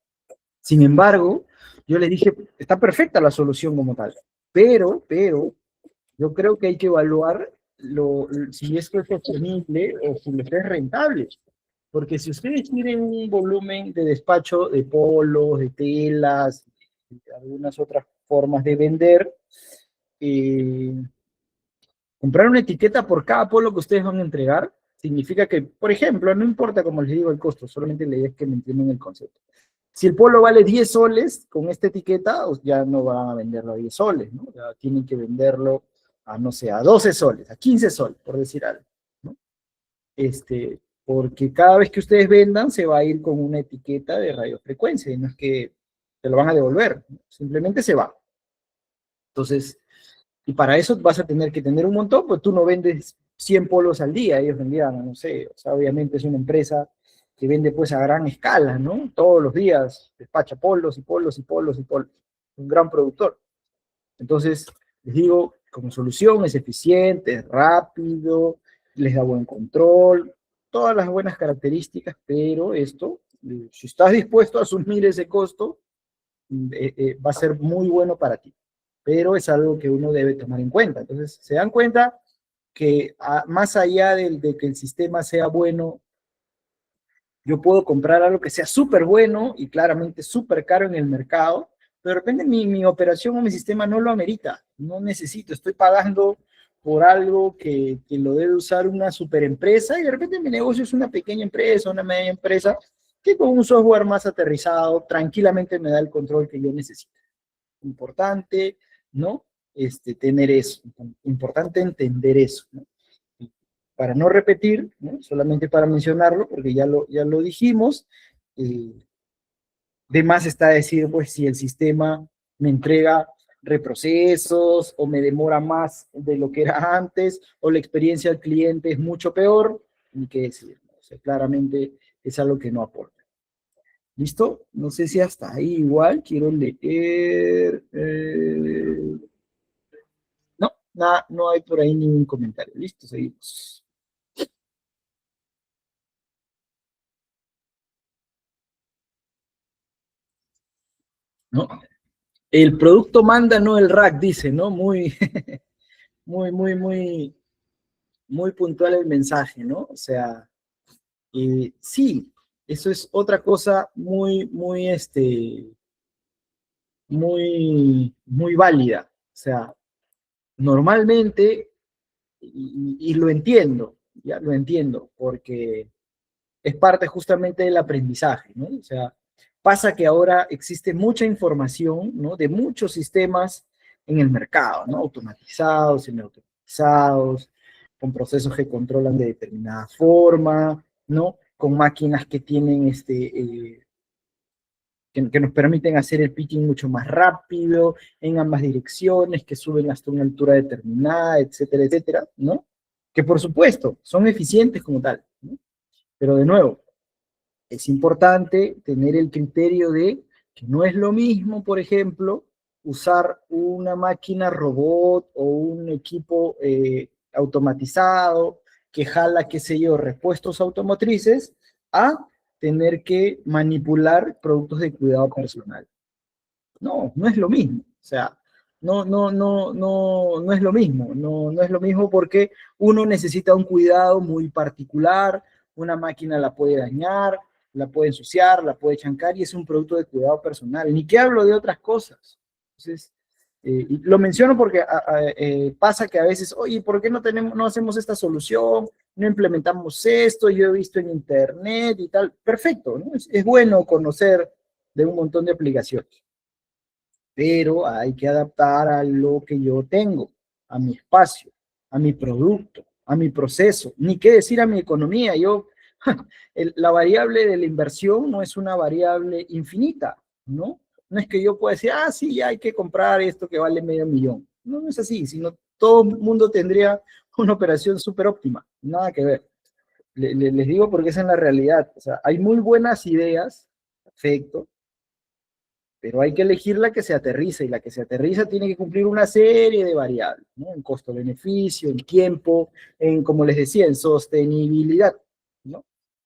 Sin embargo, yo les dije, está perfecta la solución como tal, pero yo creo que hay que evaluar si esto es sostenible o si les es rentable. Porque si ustedes tienen un volumen de despacho de polos, de telas, de algunas otras formas de vender, eh, comprar una etiqueta por cada polo que ustedes van a entregar significa que, por ejemplo, no importa como les digo el costo, solamente la idea es que me entiendan el concepto. Si el polo vale 10 soles con esta etiqueta, ya no van a venderlo a 10 soles, ¿no? Ya tienen que venderlo a, no sé, a 12 soles, a 15 soles, por decir algo, ¿no? Porque cada vez que ustedes vendan se va a ir con una etiqueta de radiofrecuencia, y no es que te lo van a devolver, simplemente se va. Entonces, y para eso vas a tener que tener un montón, pues tú no vendes 100 polos al día, ellos vendían, no sé, o sea, obviamente es una empresa que vende pues a gran escala, ¿no? Todos los días despacha polos y polos y polos y polos. Un gran productor. Entonces, les digo, como solución es eficiente, es rápido, les da buen control, todas las buenas características, pero esto, si estás dispuesto a asumir ese costo, va a ser muy bueno para ti. Pero es algo que uno debe tomar en cuenta. Entonces, se dan cuenta que más allá de que el sistema sea bueno, yo puedo comprar algo que sea súper bueno y claramente súper caro en el mercado, pero de repente mi operación o mi sistema no lo amerita, no necesito, estoy pagando por algo que lo debe usar una super empresa y de repente mi negocio es una pequeña empresa, una media empresa, que con un software más aterrizado tranquilamente me da el control que yo necesito. Importante, ¿no? Tener eso, importante entender eso, ¿no? Para no repetir, ¿no? Solamente para mencionarlo, porque ya lo dijimos, eh, de más está decir, pues, si el sistema me entrega reprocesos o me demora más de lo que era antes, o la experiencia del cliente es mucho peor, ni qué decir, ¿no? O sea, claramente es algo que no aporta. ¿Listo? No sé si hasta ahí igual quiero leer. No, nada, no hay por ahí ningún comentario. Listo, seguimos. ¿No? El producto manda, no el rack, dice, ¿no? Muy, muy, muy puntual el mensaje, ¿no? O sea, sí, eso es otra cosa muy válida. O sea, normalmente, y lo entiendo, ya lo entiendo, porque es parte justamente del aprendizaje, ¿no? O sea, pasa que ahora existe mucha información, ¿no? De muchos sistemas en el mercado, ¿no? Automatizados, semiautomatizados, con procesos que controlan de determinada forma, ¿no? Con máquinas que tienen que nos permiten hacer el picking mucho más rápido, en ambas direcciones, que suben hasta una altura determinada, etcétera, ¿no? Que por supuesto son eficientes como tal, ¿no? Pero de nuevo, es importante tener el criterio de que no es lo mismo, por ejemplo, usar una máquina robot o un equipo automatizado que jala, qué sé yo, repuestos automotrices, a tener que manipular productos de cuidado personal. No, no es lo mismo. O sea, no es lo mismo. No es lo mismo porque uno necesita un cuidado muy particular, una máquina la puede dañar, la puede ensuciar, la puede chancar y es un producto de cuidado personal. Ni que hablo de otras cosas. Entonces, y lo menciono porque pasa que a veces, oye, ¿por qué no hacemos esta solución? No implementamos esto, yo he visto en internet y tal. Perfecto, ¿no? Es bueno conocer de un montón de aplicaciones, pero hay que adaptar a lo que yo tengo, a mi espacio, a mi producto, a mi proceso, ni qué decir a mi economía. Yo, la variable de la inversión no es una variable infinita, ¿no? No es que yo pueda decir, ah, sí, ya hay que comprar esto que vale medio millón. No, no es así, sino todo el mundo tendría una operación súper óptima, nada que ver. Les digo porque esa es la realidad. O sea, hay muy buenas ideas, perfecto, pero hay que elegir la que se aterriza y la que se aterriza tiene que cumplir una serie de variables, ¿no? En costo-beneficio, en tiempo, en, como les decía, en sostenibilidad, ¿no?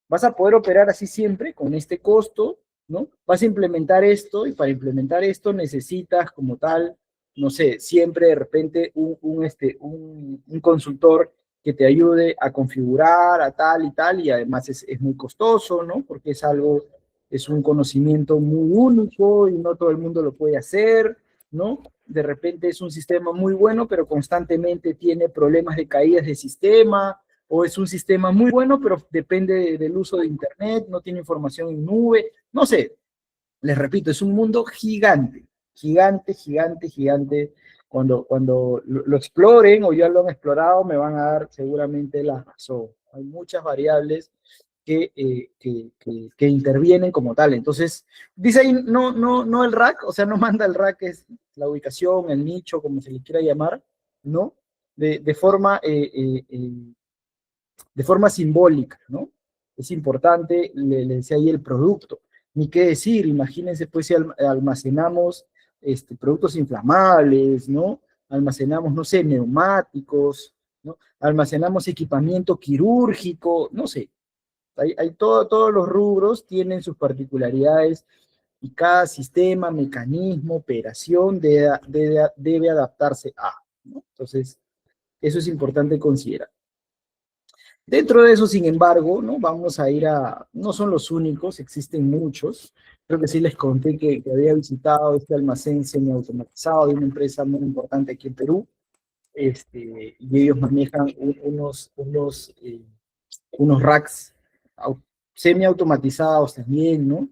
Vas a poder operar así siempre con este costo, ¿no? Vas a implementar esto y para implementar esto necesitas como tal, no sé, siempre de repente un consultor que te ayude a configurar a tal y tal y además es muy costoso, ¿no? Porque es algo, es un conocimiento muy único y no todo el mundo lo puede hacer, ¿no? De repente es un sistema muy bueno, pero constantemente tiene problemas de caídas de sistema, o es un sistema muy bueno, pero depende del uso de Internet, no tiene información en nube, no sé, les repito, es un mundo gigante, gigante. Cuando lo exploren o ya lo han explorado, me van a dar seguramente la razón. Hay muchas variables que intervienen como tal. Entonces, dice ahí, no el rack, o sea, no manda el rack, es la ubicación, el nicho, como se le quiera llamar, ¿no? De forma de forma simbólica, ¿no? Es importante, le decía ahí el producto. Ni qué decir, imagínense pues si almacenamos productos inflamables, ¿no? Almacenamos, no sé, neumáticos, ¿no? Almacenamos equipamiento quirúrgico, no sé. Todos los rubros tienen sus particularidades y cada sistema, mecanismo, operación debe adaptarse a, ¿no? Entonces, eso es importante considerar. Dentro de eso, sin embargo, ¿no? Vamos a ir a, no son los únicos, existen muchos. Creo que sí les conté que había visitado este almacén semiautomatizado de una empresa muy importante aquí en Perú, y ellos manejan unos racks semiautomatizados también, ¿no?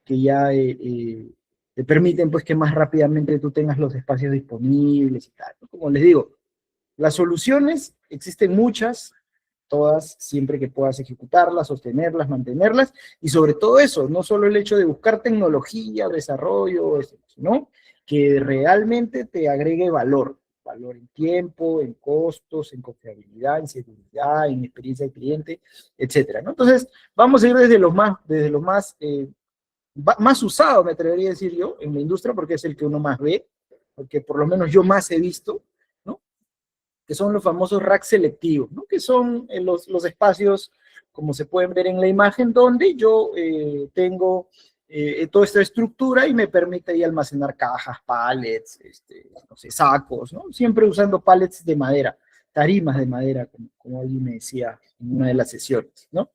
Que ya te permiten pues que más rápidamente tú tengas los espacios disponibles y tal, ¿no? Como les digo, las soluciones existen muchas, todas, siempre que puedas ejecutarlas, sostenerlas, mantenerlas, y sobre todo eso, no solo el hecho de buscar tecnología, desarrollo, sino que realmente te agregue valor, valor en tiempo, en costos, en confiabilidad, en seguridad, en experiencia del cliente, etcétera, ¿no? Entonces, vamos a ir desde los más más usado, me atrevería a decir yo, en la industria, porque es el que uno más ve, porque por lo menos yo más he visto, ¿no? Que son los famosos racks selectivos, ¿no? Que son los espacios, como se pueden ver en la imagen, donde yo tengo toda esta estructura y me permite ahí almacenar cajas, pallets, no sé, sacos, ¿no? Siempre usando pallets de madera, tarimas de madera, como alguien me decía en una de las sesiones, ¿no?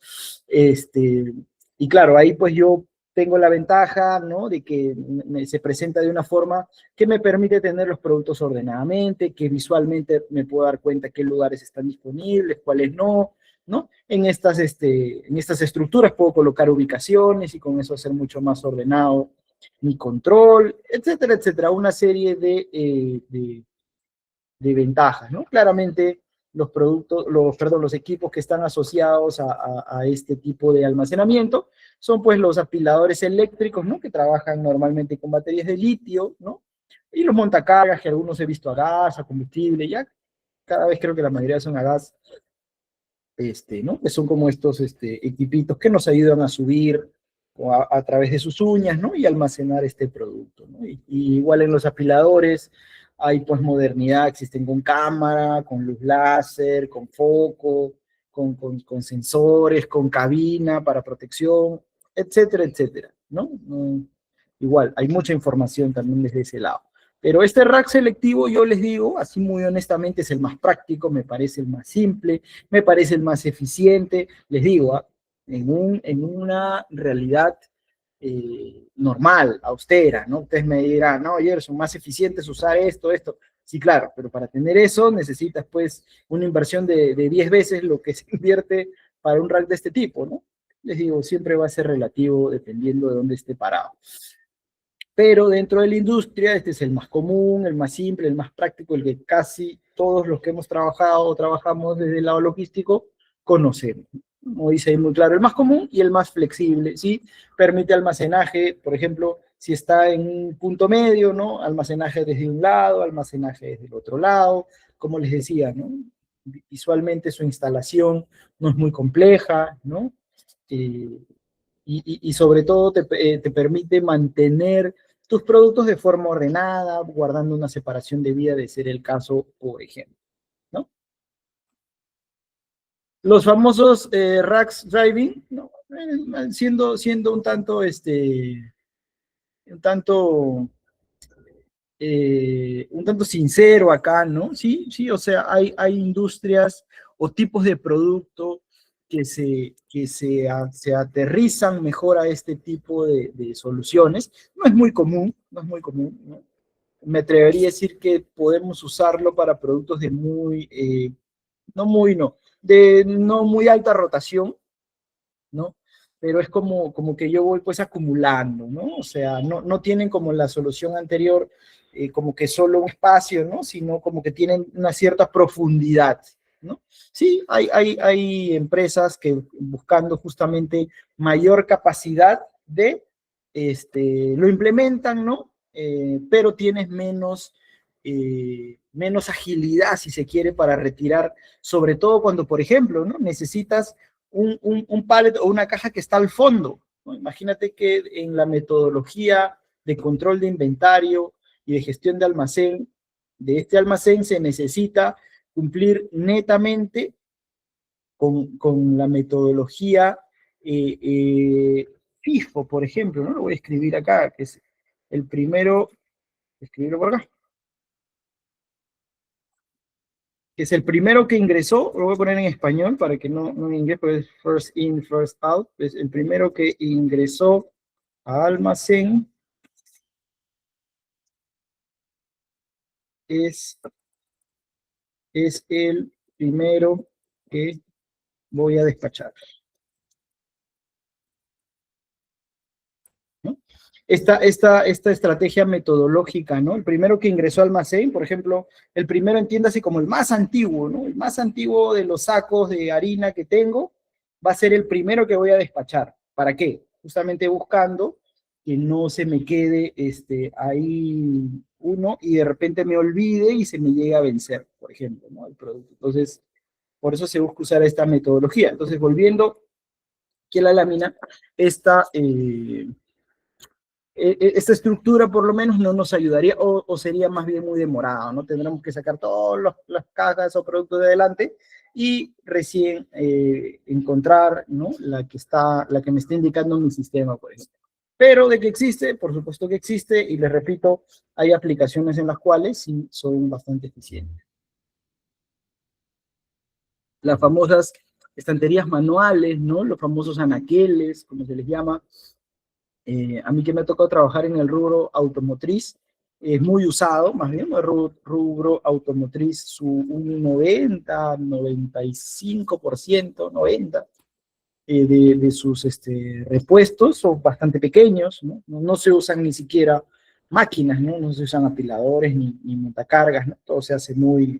Y claro, ahí pues yo tengo la ventaja, ¿no? De que se presenta de una forma que me permite tener los productos ordenadamente, que visualmente me puedo dar cuenta qué lugares están disponibles, cuáles no, ¿no? En estas estructuras puedo colocar ubicaciones y con eso hacer mucho más ordenado mi control, etcétera, etcétera. Una serie de ventajas, ¿no? Claramente los productos, perdón, los equipos que están asociados a este tipo de almacenamiento son pues los apiladores eléctricos, ¿no? Que trabajan normalmente con baterías de litio, ¿no? Y los montacargas, que algunos he visto a gas, a combustible, ya cada vez creo que la mayoría son a gas, ¿no? Que son como estos equipitos que nos ayudan a subir a través de sus uñas, ¿no? Y almacenar este producto, ¿no? Y igual en los apiladores hay pues modernidad, existen con cámara, con luz láser, con foco, con sensores, con cabina para protección, etcétera, etcétera, ¿no? Igual, hay mucha información también desde ese lado. Pero este rack selectivo, yo les digo, así muy honestamente, es el más práctico, me parece el más simple, me parece el más eficiente, les digo, en una realidad normal, austera, ¿no? Ustedes me dirán, no, Gerson, más eficiente es usar esto, esto. Sí, claro, pero para tener eso necesitas pues una inversión de 10 veces lo que se invierte para un rack de este tipo, ¿no? Les digo, siempre va a ser relativo dependiendo de dónde esté parado. Pero dentro de la industria, este es el más común, el más simple, el más práctico, el que casi todos los que hemos trabajado o trabajamos desde el lado logístico conocemos. Como dice ahí muy claro, el más común y el más flexible, ¿sí? Permite almacenaje, por ejemplo, si está en un punto medio, ¿no? Almacenaje desde un lado, almacenaje desde el otro lado, como les decía, ¿no? Visualmente su instalación no es muy compleja, ¿no? Eh, y sobre todo te permite mantener tus productos de forma ordenada, guardando una separación de vida de ser el caso, por ejemplo, ¿no? Los famosos racks driving, ¿no? Siendo un tanto, un tanto sincero acá, ¿no? Sí, sí, o sea, hay industrias o tipos de producto se aterrizan mejor a este tipo de soluciones. No es muy común, no es muy común, ¿no? Me atrevería a decir que podemos usarlo para productos de no, de no muy alta rotación, ¿no? Pero es como que yo voy pues acumulando, ¿no? O sea, no tienen como la solución anterior, como que solo un espacio, ¿no? Sino como que tienen una cierta profundidad, ¿no? Sí, hay empresas que buscando justamente mayor capacidad lo implementan, ¿no? Pero tienes menos agilidad, si se quiere, para retirar, sobre todo cuando, por ejemplo, ¿no? Necesitas un pallet o una caja que está al fondo, ¿no? Imagínate que en la metodología de control de inventario y de gestión de este almacén se necesita cumplir netamente con la metodología FIFO, por ejemplo, ¿no? Lo voy a escribir acá, que es el primero, escribirlo por acá, que es el primero que ingresó, lo voy a poner en español para que no en inglés, porque es first in, first out, es el primero que ingresó a almacén es, es el primero que voy a despachar, ¿no? Esta estrategia metodológica, ¿no? El primero que ingresó al almacén, por ejemplo, el primero entiéndase como el más antiguo, ¿no? El más antiguo de los sacos de harina que tengo va a ser el primero que voy a despachar. ¿Para qué? Justamente buscando que no se me quede ahí uno y de repente me olvide y se me llegue a vencer, por ejemplo, ¿no? El producto. Entonces, por eso se busca usar esta metodología. Entonces, volviendo aquí a la lámina, esta esta estructura por lo menos no nos ayudaría o sería más bien muy demorado, ¿no? Tendremos que sacar todas las cajas o productos de adelante y recién encontrar, ¿no? La que me está indicando mi sistema, por ejemplo. Pero de que existe, por supuesto que existe, y les repito, hay aplicaciones en las cuales sí son bastante eficientes. Las famosas estanterías manuales, ¿no? Los famosos anaqueles, como se les llama. A mí que me ha tocado trabajar en el rubro automotriz, es muy usado, más bien el rubro automotriz, un 95%, 90%, de sus repuestos son bastante pequeños, ¿no? No se usan ni siquiera máquinas, ¿no? No se usan apiladores ni montacargas, ¿no? Todo se hace muy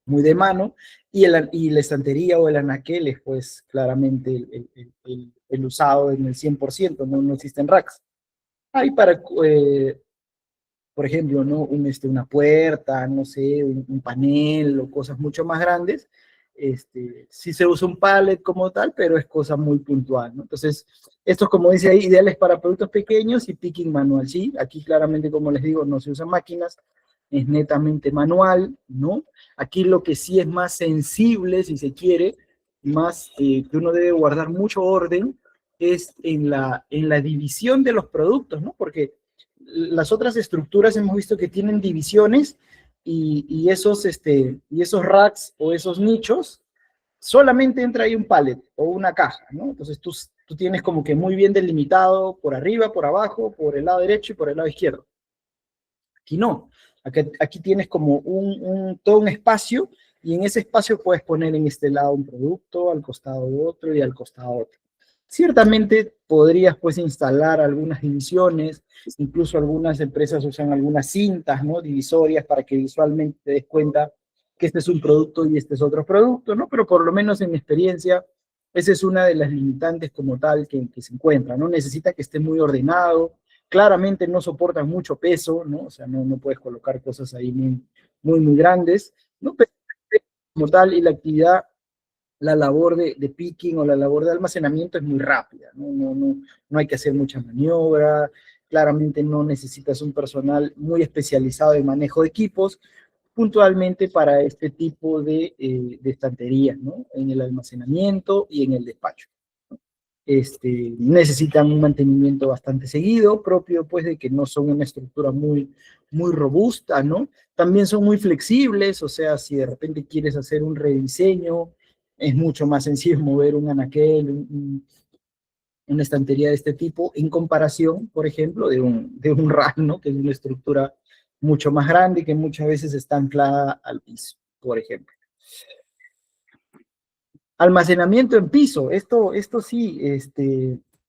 de mano, y la estantería o el anaquel es pues claramente el usado en el 100%, no existen racks. Hay para, por ejemplo, ¿no? Una puerta, no sé, un panel o cosas mucho más grandes. Sí se usa un pallet como tal, pero es cosa muy puntual, ¿no? Entonces, estos, como dice ahí, ideales para productos pequeños y picking manual, ¿sí? Aquí claramente, como les digo, no se usan máquinas, es netamente manual, ¿no? Aquí lo que sí es más sensible, si se quiere, más que uno debe guardar mucho orden, es en la división de los productos, ¿no? Porque las otras estructuras hemos visto que tienen divisiones y esos racks o esos nichos, solamente entra ahí un pallet o una caja, ¿no? Entonces tú tienes como que muy bien delimitado por arriba, por abajo, por el lado derecho y por el lado izquierdo. Aquí no. Aquí tienes como todo un espacio y en ese espacio puedes poner en este lado un producto, al costado otro y al costado otro. Ciertamente podrías pues instalar algunas divisiones, incluso algunas empresas usan algunas cintas, ¿no? Divisorias para que visualmente te des cuenta que este es un producto y este es otro producto, ¿no? Pero por lo menos en mi experiencia, esa es una de las limitantes como tal que se encuentra, ¿no? Necesita que esté muy ordenado, claramente no soportan mucho peso, ¿no? O sea, no puedes colocar cosas ahí muy grandes, ¿no? Pero como tal, y la actividad, la labor de picking o la labor de almacenamiento es muy rápida, ¿no? No hay que hacer mucha maniobra, claramente no necesitas un personal muy especializado en manejo de equipos, puntualmente para este tipo de estanterías, ¿no? En el almacenamiento y en el despacho. Necesitan un mantenimiento bastante seguido, propio pues de que no son una estructura muy robusta, ¿no? También son muy flexibles, o sea, si de repente quieres hacer un rediseño, es mucho más sencillo mover un anaquel, una estantería de este tipo, en comparación, por ejemplo, de un rack, ¿no? Que es una estructura mucho más grande y que muchas veces está anclada al piso, por ejemplo. Almacenamiento en piso, esto sí,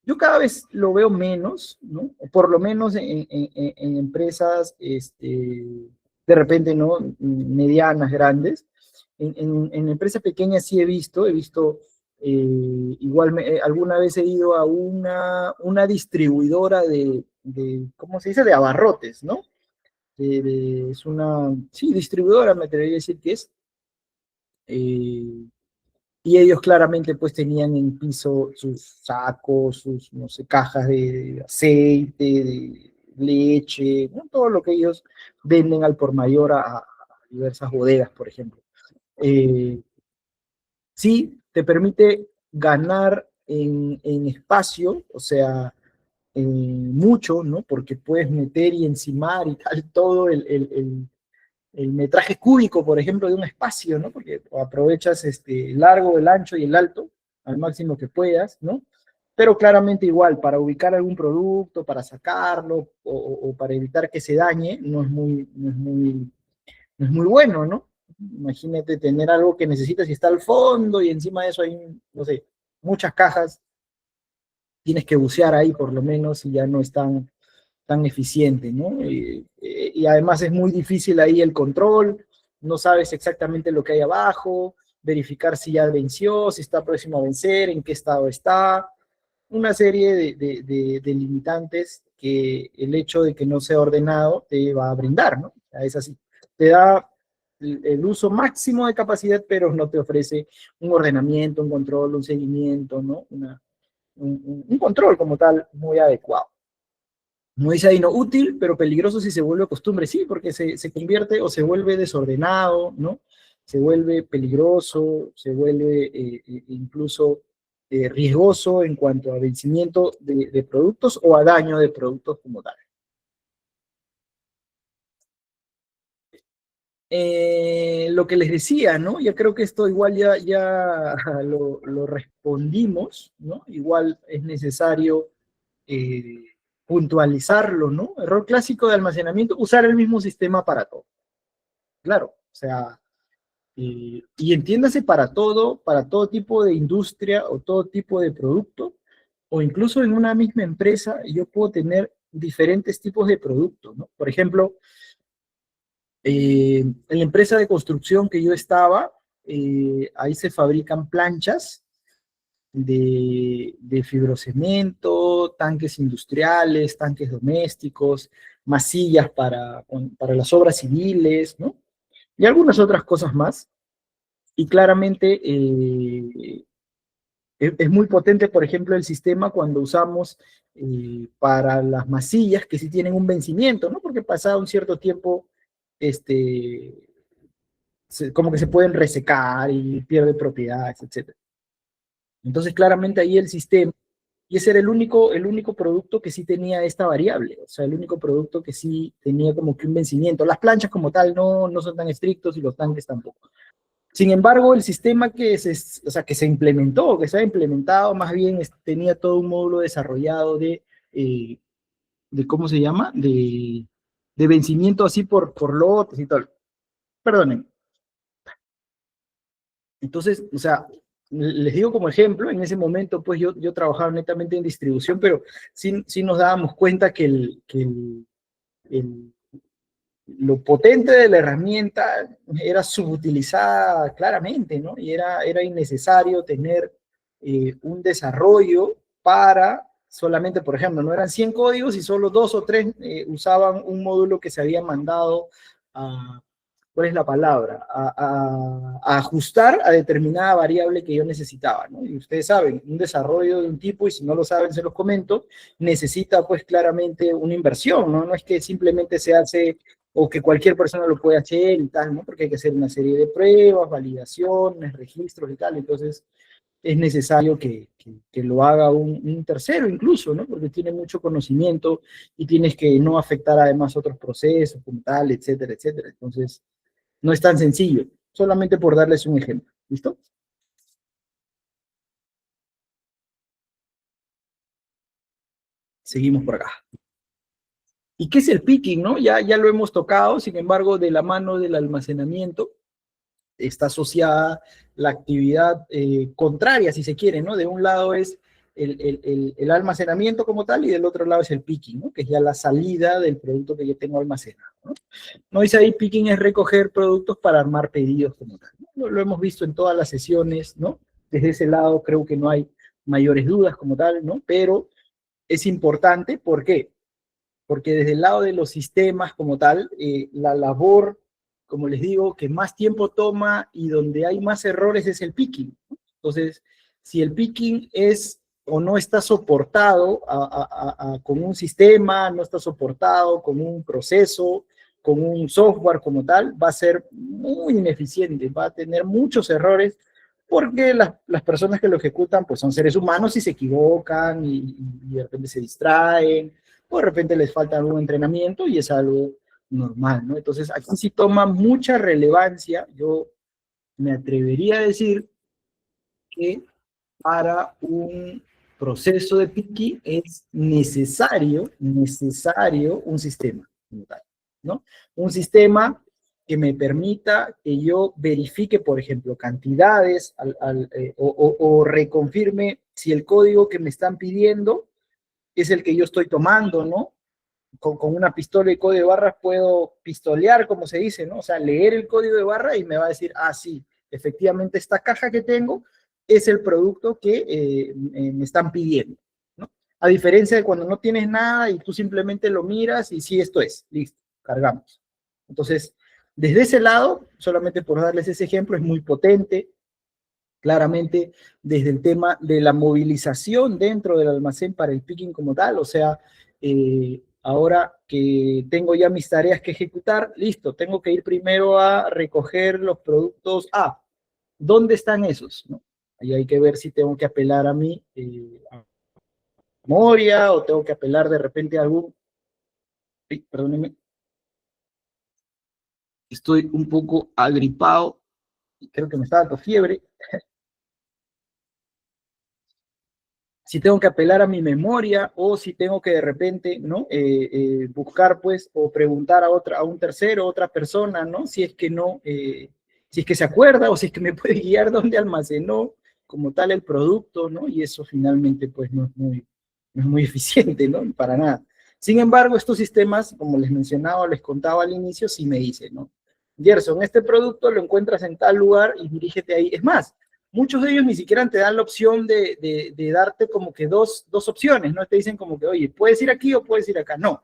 yo cada vez lo veo menos, ¿no? Por lo menos en empresas, de repente, ¿no? Medianas, grandes. En empresas pequeñas sí he visto, igual alguna vez he ido a una distribuidora ¿cómo se dice? De abarrotes, ¿no? Es sí, distribuidora, me atrevería a decir que es. Eh, y ellos claramente pues tenían en piso sus sacos, sus, no sé, cajas de aceite, de leche, ¿no? Todo lo que ellos venden al por mayor a diversas bodegas, por ejemplo. Eh, sí, te permite ganar en espacio, o sea, mucho, ¿no? Porque puedes meter y encimar y tal todo el metraje cúbico, por ejemplo, de un espacio, ¿no? Porque aprovechas el largo, el ancho y el alto al máximo que puedas, ¿no? Pero claramente igual, para ubicar algún producto, para sacarlo o para evitar que se dañe, no es muy bueno, ¿no? Imagínate tener algo que necesitas y está al fondo y encima de eso hay, no sé, muchas cajas, tienes que bucear ahí por lo menos y ya no es tan eficiente, ¿no? Y además es muy difícil ahí el control, no sabes exactamente lo que hay abajo, verificar si ya venció, si está próximo a vencer, en qué estado está, una serie de limitantes que el hecho de que no sea ordenado te va a brindar, ¿no? O sea, es así, te da el uso máximo de capacidad, pero no te ofrece un ordenamiento, un control, un seguimiento, ¿no? Un control como tal muy adecuado. No dice ahí, no, útil, pero peligroso si se vuelve costumbre, sí, porque se convierte o se vuelve desordenado, ¿no? Se vuelve peligroso, se vuelve incluso riesgoso en cuanto a vencimiento de productos o a daño de productos como tal. Lo que les decía, ¿no? Ya creo que esto igual ya lo respondimos, ¿no? Igual es necesario eh, puntualizarlo, ¿no? Error clásico de almacenamiento, usar el mismo sistema para todo. Claro, o sea, y entiéndase para todo tipo de industria o todo tipo de producto, o incluso en una misma empresa yo puedo tener diferentes tipos de productos, ¿no? Por ejemplo, en la empresa de construcción que yo estaba, ahí se fabrican planchas de fibrocemento, tanques industriales, tanques domésticos, masillas para las obras civiles, ¿no? Y algunas otras cosas más. Y claramente es muy potente, por ejemplo, el sistema cuando usamos para las masillas que sí tienen un vencimiento, ¿no? Porque pasado un cierto tiempo, este, como que se pueden resecar y pierde propiedades, etcétera. Entonces, claramente ahí el sistema, y ese era el único producto que sí tenía esta variable, o sea, el único producto que sí tenía como que un vencimiento. Las planchas como tal no son tan estrictos y los tanques tampoco. Sin embargo, el sistema o sea, que se implementó, que se ha implementado, más bien tenía todo un módulo desarrollado ¿cómo se llama? De vencimiento así por lotes y tal. Perdonen. Entonces, o sea, les digo como ejemplo, en ese momento, pues yo trabajaba netamente en distribución, pero sí nos dábamos cuenta que el, lo potente de la herramienta era subutilizada claramente, ¿no? Y era innecesario tener un desarrollo para solamente, por ejemplo, no eran 100 códigos y solo 2 o 3 usaban un módulo que se había mandado a, ¿cuál es la palabra? A ajustar a determinada variable que yo necesitaba, ¿no? Y ustedes saben, un desarrollo de un tipo, y si no lo saben, se los comento, necesita pues claramente una inversión, ¿no? No es que simplemente se hace o que cualquier persona lo puede hacer y tal, ¿no? Porque hay que hacer una serie de pruebas, validaciones, registros y tal, entonces es necesario que lo haga un tercero incluso, ¿no? Porque tiene mucho conocimiento y tienes que no afectar además otros procesos como tal, etcétera, etcétera. Entonces, no es tan sencillo, solamente por darles un ejemplo. ¿Listo? Seguimos por acá. ¿Y qué es el picking, no? Ya lo hemos tocado, sin embargo, de la mano del almacenamiento está asociada la actividad contraria, si se quiere, ¿no? De un lado es el almacenamiento como tal y del otro lado es el picking, ¿no? Que es ya la salida del producto que yo tengo almacenado, ¿no? No dice ahí, picking es recoger productos para armar pedidos como tal, ¿no? Lo hemos visto en todas las sesiones, ¿no? Desde ese lado creo que no hay mayores dudas como tal, ¿no? Pero es importante, ¿por qué? Porque desde el lado de los sistemas como tal, la labor, como les digo, que más tiempo toma y donde hay más errores es el picking, ¿no? Entonces, si el picking es o no está soportado con un sistema, no está soportado con un proceso, con un software como tal, va a ser muy ineficiente, va a tener muchos errores porque las personas que lo ejecutan pues son seres humanos y se equivocan y de repente se distraen o de repente les falta algún entrenamiento y es algo normal, ¿no? Entonces, aquí sí toma mucha relevancia, yo me atrevería a decir que para un proceso de picking es necesario un sistema, ¿no? Un sistema que me permita que yo verifique, por ejemplo, cantidades o reconfirme si el código que me están pidiendo es el que yo estoy tomando, ¿no? Con una pistola y código de barras puedo pistolear, como se dice, ¿no? O sea, leer el código de barra y me va a decir, ah, sí, efectivamente esta caja que tengo es el producto que me están pidiendo, ¿no? A diferencia de cuando no tienes nada y tú simplemente lo miras y sí, esto es, listo, cargamos. Entonces, desde ese lado, solamente por darles ese ejemplo, es muy potente, claramente desde el tema de la movilización dentro del almacén para el picking como tal, o sea, Ahora que tengo ya mis tareas que ejecutar, listo, tengo que ir primero a recoger los productos A. ¿Dónde están esos? ¿No? Ahí hay que ver si tengo que apelar a mi a memoria o tengo que apelar de repente a algún... Ay, perdónenme, estoy un poco agripado y creo que me está dando fiebre. Si tengo que apelar a mi memoria o si tengo que de repente, ¿no? Buscar, pues, o preguntar a un tercero, otra persona, ¿no? Si es que no, si es que se acuerda o si es que me puede guiar dónde almacenó como tal el producto, ¿no? Y eso finalmente, pues, no es muy eficiente, ¿no? Para nada. Sin embargo, estos sistemas, como les mencionaba, les contaba al inicio, sí me dicen, ¿no? Gerson, este producto lo encuentras en tal lugar y dirígete ahí. Es más, muchos de ellos ni siquiera te dan la opción de darte como que dos opciones, ¿no? Te dicen como que, oye, puedes ir aquí o puedes ir acá. No,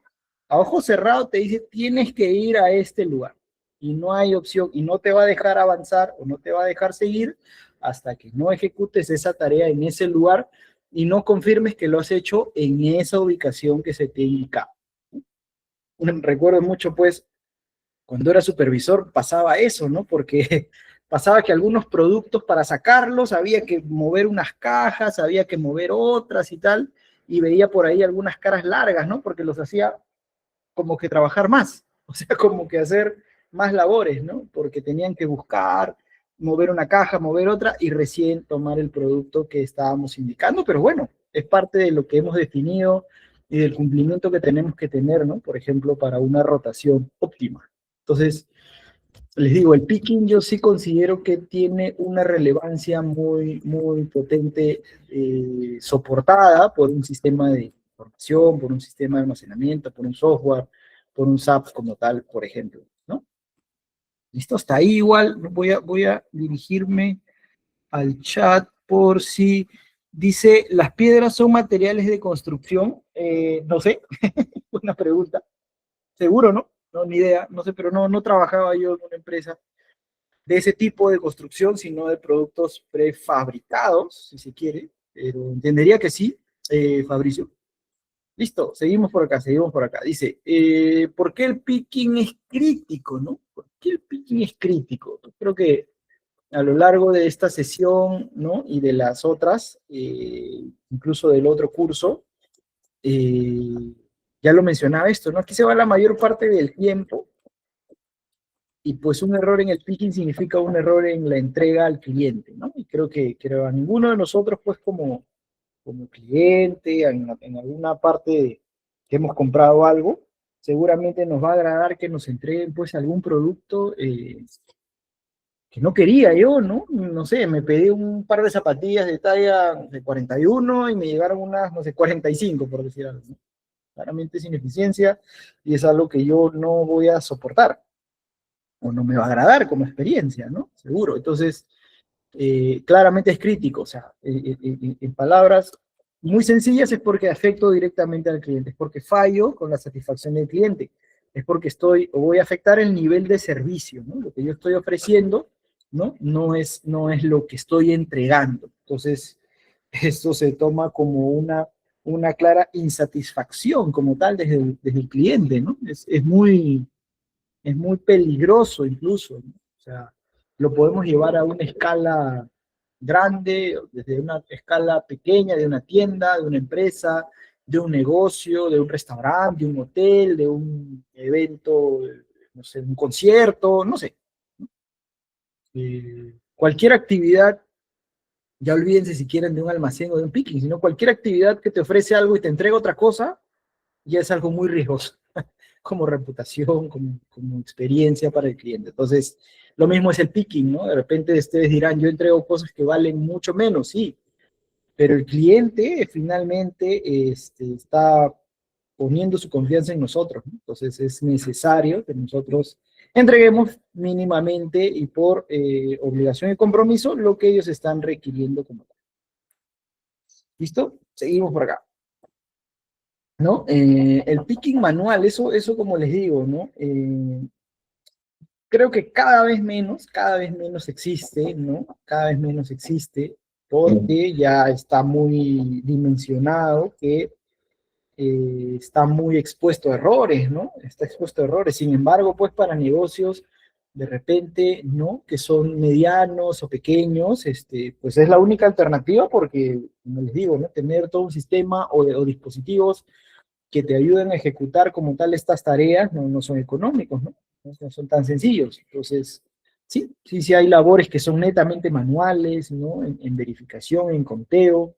a ojo cerrado te dice, tienes que ir a este lugar. Y no hay opción, y no te va a dejar avanzar o no te va a dejar seguir hasta que no ejecutes esa tarea en ese lugar y no confirmes que lo has hecho en esa ubicación que se te indica. Recuerdo mucho, pues, cuando era supervisor pasaba eso, ¿no? Porque pasaba que algunos productos para sacarlos había que mover unas cajas, había que mover otras y tal, y veía por ahí algunas caras largas, ¿no? Porque los hacía como que trabajar más, o sea, como que hacer más labores, ¿no? Porque tenían que buscar, mover una caja, mover otra y recién tomar el producto que estábamos indicando, pero bueno, es parte de lo que hemos definido y del cumplimiento que tenemos que tener, ¿no? Por ejemplo, para una rotación óptima. Entonces, les digo, el picking yo sí considero que tiene una relevancia muy potente, soportada por un sistema de información, por un sistema de almacenamiento, por un software, por un SAP como tal, por ejemplo, ¿no? Listo, hasta ahí igual voy a dirigirme al chat por si dice, ¿las piedras son materiales de construcción? No sé, buena pregunta. Seguro, ¿no? No, ni idea, no sé, pero no trabajaba yo en una empresa de ese tipo de construcción, sino de productos prefabricados, si se quiere, pero entendería que sí, Fabricio. Listo, seguimos por acá. Dice, ¿por qué el picking es crítico, no? ¿Por qué el picking es crítico? Creo que a lo largo de esta sesión, ¿no? Y de las otras, incluso del otro curso, eh, ya lo mencionaba esto, ¿no? Aquí se va la mayor parte del tiempo y pues un error en el picking significa un error en la entrega al cliente, ¿no? Y creo a ninguno de nosotros, pues como cliente, en alguna parte que hemos comprado algo, seguramente nos va a agradar que nos entreguen pues algún producto que no quería yo, ¿no? No sé, me pedí un par de zapatillas de talla de 41 y me llegaron unas, no sé, 45, por decir algo, ¿no? Claramente es ineficiencia y es algo que yo no voy a soportar o no me va a agradar como experiencia, ¿no? Seguro. Entonces, claramente es crítico, o sea, en palabras muy sencillas es porque afecto directamente al cliente, es porque fallo con la satisfacción del cliente, es porque estoy o voy a afectar el nivel de servicio, ¿no? Lo que yo estoy ofreciendo, ¿no? No es lo que estoy entregando. Entonces, esto se toma como una clara insatisfacción como tal desde el cliente, ¿no? Es muy peligroso incluso, ¿no? O sea, lo podemos llevar a una escala grande, desde una escala pequeña, de una tienda, de una empresa, de un negocio, de un restaurante, de un hotel, de un evento, no sé, un concierto, no sé. Cualquier actividad, ya olvídense si quieren de un almacén o de un picking, sino cualquier actividad que te ofrece algo y te entrega otra cosa, ya es algo muy riesgoso como reputación, como experiencia para el cliente. Entonces, lo mismo es el picking, ¿no? De repente ustedes dirán, yo entrego cosas que valen mucho menos, sí, pero el cliente finalmente está poniendo su confianza en nosotros, ¿no? Entonces es necesario que nosotros entreguemos mínimamente y por obligación y compromiso lo que ellos están requiriendo como tal. ¿Listo? Seguimos por acá. ¿No? El picking manual, eso como les digo, ¿no? Creo que cada vez menos existe, ¿no? Cada vez menos existe, porque ya está muy dimensionado que está muy expuesto a errores, ¿no? Está expuesto a errores. Sin embargo, pues para negocios de repente, ¿no? Que son medianos o pequeños, pues es la única alternativa porque, como les digo, ¿no? Tener todo un sistema o dispositivos que te ayuden a ejecutar como tal estas tareas no son económicos, ¿no? No son tan sencillos. Entonces, sí hay labores que son netamente manuales, ¿no? En verificación, en conteo,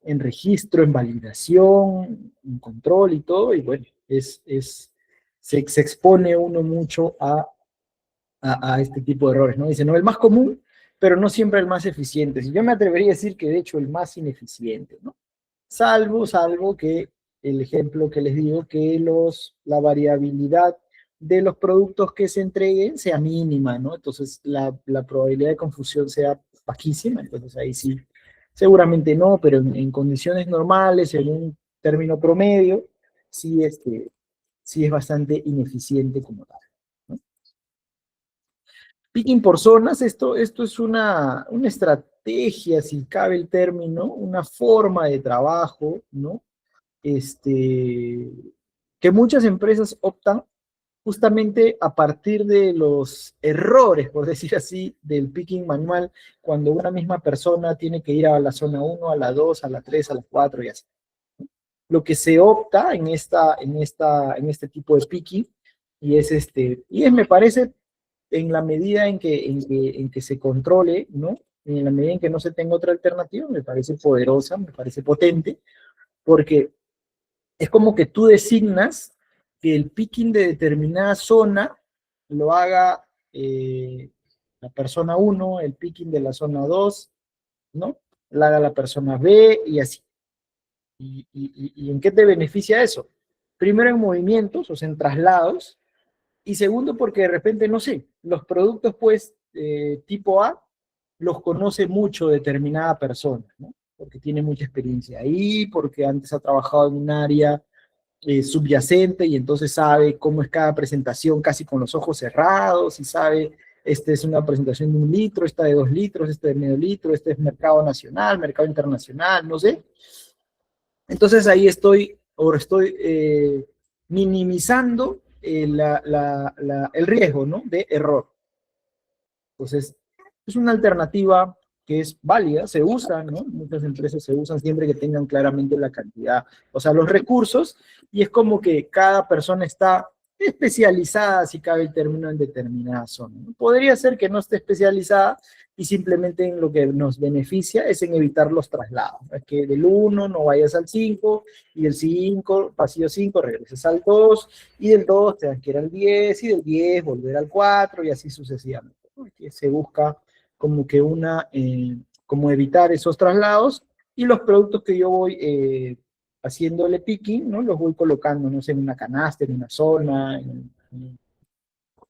en registro, en validación, en control y todo, y bueno, se expone uno mucho a este tipo de errores, ¿no? Dice, no, el más común, pero no siempre el más eficiente. Yo me atrevería a decir que de hecho el más ineficiente, ¿no? Salvo que el ejemplo que les digo, que la variabilidad de los productos que se entreguen sea mínima, ¿no? Entonces la probabilidad de confusión sea bajísima, entonces ahí sí, seguramente no, pero en condiciones normales, en un término promedio, sí, sí es bastante ineficiente como tal, ¿no? Picking por zonas, esto es una estrategia, si cabe el término, una forma de trabajo, ¿no? Que muchas empresas optan justamente a partir de los errores, por decir así, del picking manual, cuando una misma persona tiene que ir a la zona 1, a la 2, a la 3, a la 4 y así. Lo que se opta en este tipo de picking, me parece, en la medida en que se controle, ¿no? En la medida en que no se tenga otra alternativa, me parece poderosa, me parece potente, porque es como que tú designas que el picking de determinada zona lo haga la persona 1, el picking de la zona 2, ¿no? Lo haga la persona B y así. ¿Y en qué te beneficia eso? Primero en movimientos, o sea, en traslados, y segundo porque de repente, no sé, los productos pues tipo A los conoce mucho determinada persona, ¿no? Porque tiene mucha experiencia ahí, porque antes ha trabajado en un área subyacente y entonces sabe cómo es cada presentación casi con los ojos cerrados y sabe, esta es una presentación de 1 litro, esta de 2 litros, esta de medio litro, este es mercado nacional, mercado internacional, no sé. Entonces ahí estoy minimizando el riesgo, ¿no? De error. Entonces, es una alternativa que es válida, se usa, ¿no? Muchas empresas se usan siempre que tengan claramente la cantidad, o sea, los recursos, y es como que cada persona está especializada, si cabe el término, en determinada zona, ¿no? Podría ser que no esté especializada y simplemente en lo que nos beneficia es en evitar los traslados. Es que del 1 no vayas al 5, y del 5, pasillo 5, regreses al 2, y del 2 te das que ir al 10, y del 10 volver al 4, y así sucesivamente. Que se busca como que como evitar esos traslados, y los productos que yo voy haciéndole picking, ¿no? Los voy colocando, no sé, en una canasta, en una zona, en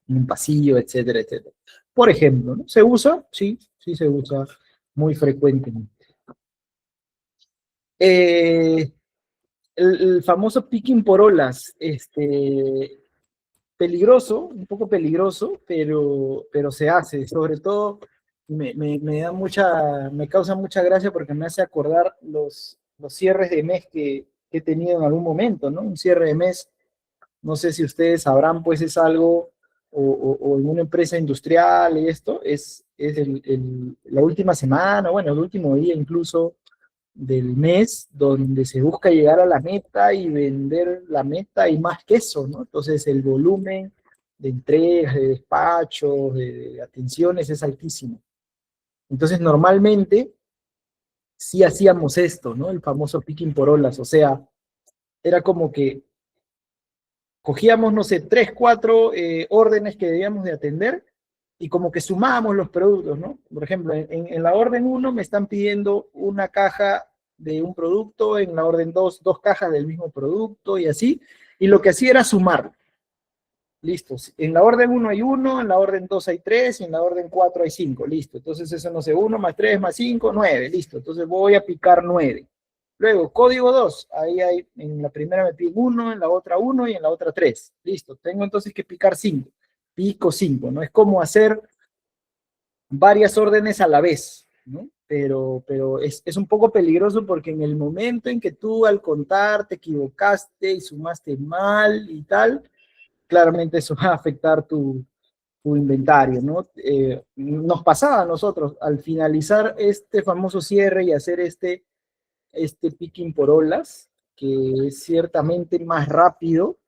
un pasillo, etcétera, etcétera. Por ejemplo, ¿no? ¿Se usa? Sí se usa muy frecuentemente. El famoso picking por olas, peligroso, un poco peligroso, pero se hace. Sobre todo me causa mucha gracia porque me hace acordar los cierres de mes que he tenido en algún momento, ¿no? Un cierre de mes, no sé si ustedes sabrán, pues es algo, o en una empresa industrial y esto, es la última semana, bueno, el último día incluso del mes, donde se busca llegar a la meta y vender la meta y más que eso, ¿no? Entonces el volumen de entregas, de despachos, de atenciones es altísimo. Entonces normalmente sí hacíamos esto, ¿no? El famoso picking por olas, o sea, era como que cogíamos, no sé, 3, 4 órdenes que debíamos de atender y como que sumábamos los productos, ¿no? Por ejemplo, en la orden 1 me están pidiendo una caja de un producto, en la orden 2, 2 cajas del mismo producto y así, y lo que hacía era sumar. Listo. En la orden 1 hay 1, en la orden 2 hay 3, y en la orden 4 hay 5. Listo. Entonces eso no sé, 1 más 3 más 5, 9. Listo. Entonces voy a picar 9. Luego, código 2. Ahí hay, en la primera me pico 1, en la otra 1 y en la otra 3. Listo. Tengo entonces que picar 5. Pico 5, ¿no? Es como hacer varias órdenes a la vez, ¿no? pero es un poco peligroso porque en el momento en que tú al contar te equivocaste y sumaste mal y tal, claramente eso va a afectar tu inventario, ¿no? Nos pasaba a nosotros, al finalizar este famoso cierre y hacer este picking por olas, que es ciertamente más rápido,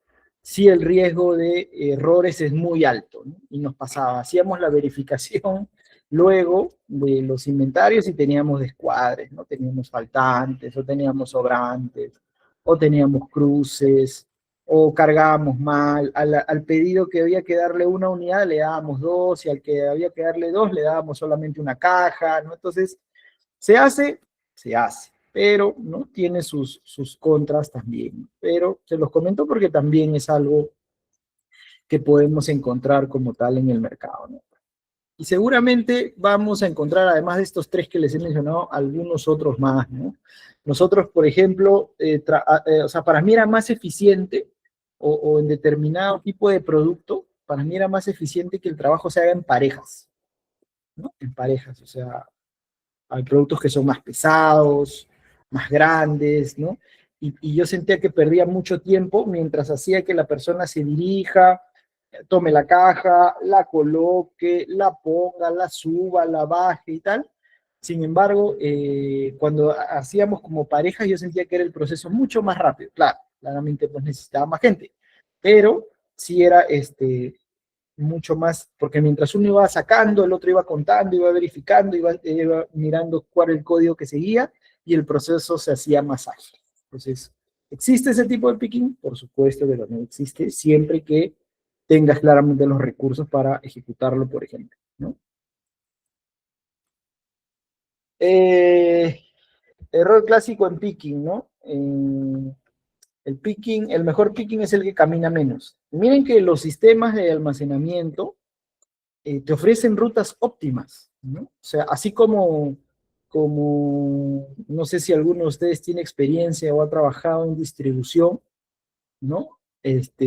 sí el riesgo de errores es muy alto, ¿no? Y nos pasaba, hacíamos la verificación luego de los inventarios y teníamos descuadres, ¿no? Teníamos faltantes, o teníamos sobrantes, o teníamos cruces, o cargábamos mal, al pedido que había que darle una unidad le dábamos dos, y al que había que darle dos le dábamos solamente una caja, ¿no? Entonces, se hace, se hace, pero no tiene sus contras también. Pero se los comento porque también es algo que podemos encontrar como tal en el mercado, ¿no? Y seguramente vamos a encontrar, además de estos tres que les he mencionado, algunos otros más, ¿no? Nosotros, por ejemplo, o sea, para mí era más eficiente, o en determinado tipo de producto, para mí era más eficiente que el trabajo se haga en parejas, ¿no? En parejas, o sea, hay productos que son más pesados, más grandes, ¿no? Y yo sentía que perdía mucho tiempo mientras hacía que la persona se dirija, tome la caja, la coloque, la ponga, la suba, la baje y tal. Sin embargo, cuando hacíamos como pareja, yo sentía que era el proceso mucho más rápido. Claro, claramente pues necesitaba más gente, pero sí era mucho más, porque mientras uno iba sacando, el otro iba contando, iba verificando, iba mirando cuál era el código que seguía y el proceso se hacía más ágil. Entonces, ¿existe ese tipo de picking? Por supuesto que no existe, siempre que tengas claramente los recursos para ejecutarlo, por ejemplo, ¿no? Eh, Error clásico en picking, ¿no? El picking, el mejor picking es el que camina menos. Miren que los sistemas de almacenamiento te ofrecen rutas óptimas, ¿no? O sea, así como, no sé si alguno de ustedes tiene experiencia o ha trabajado en distribución, ¿no?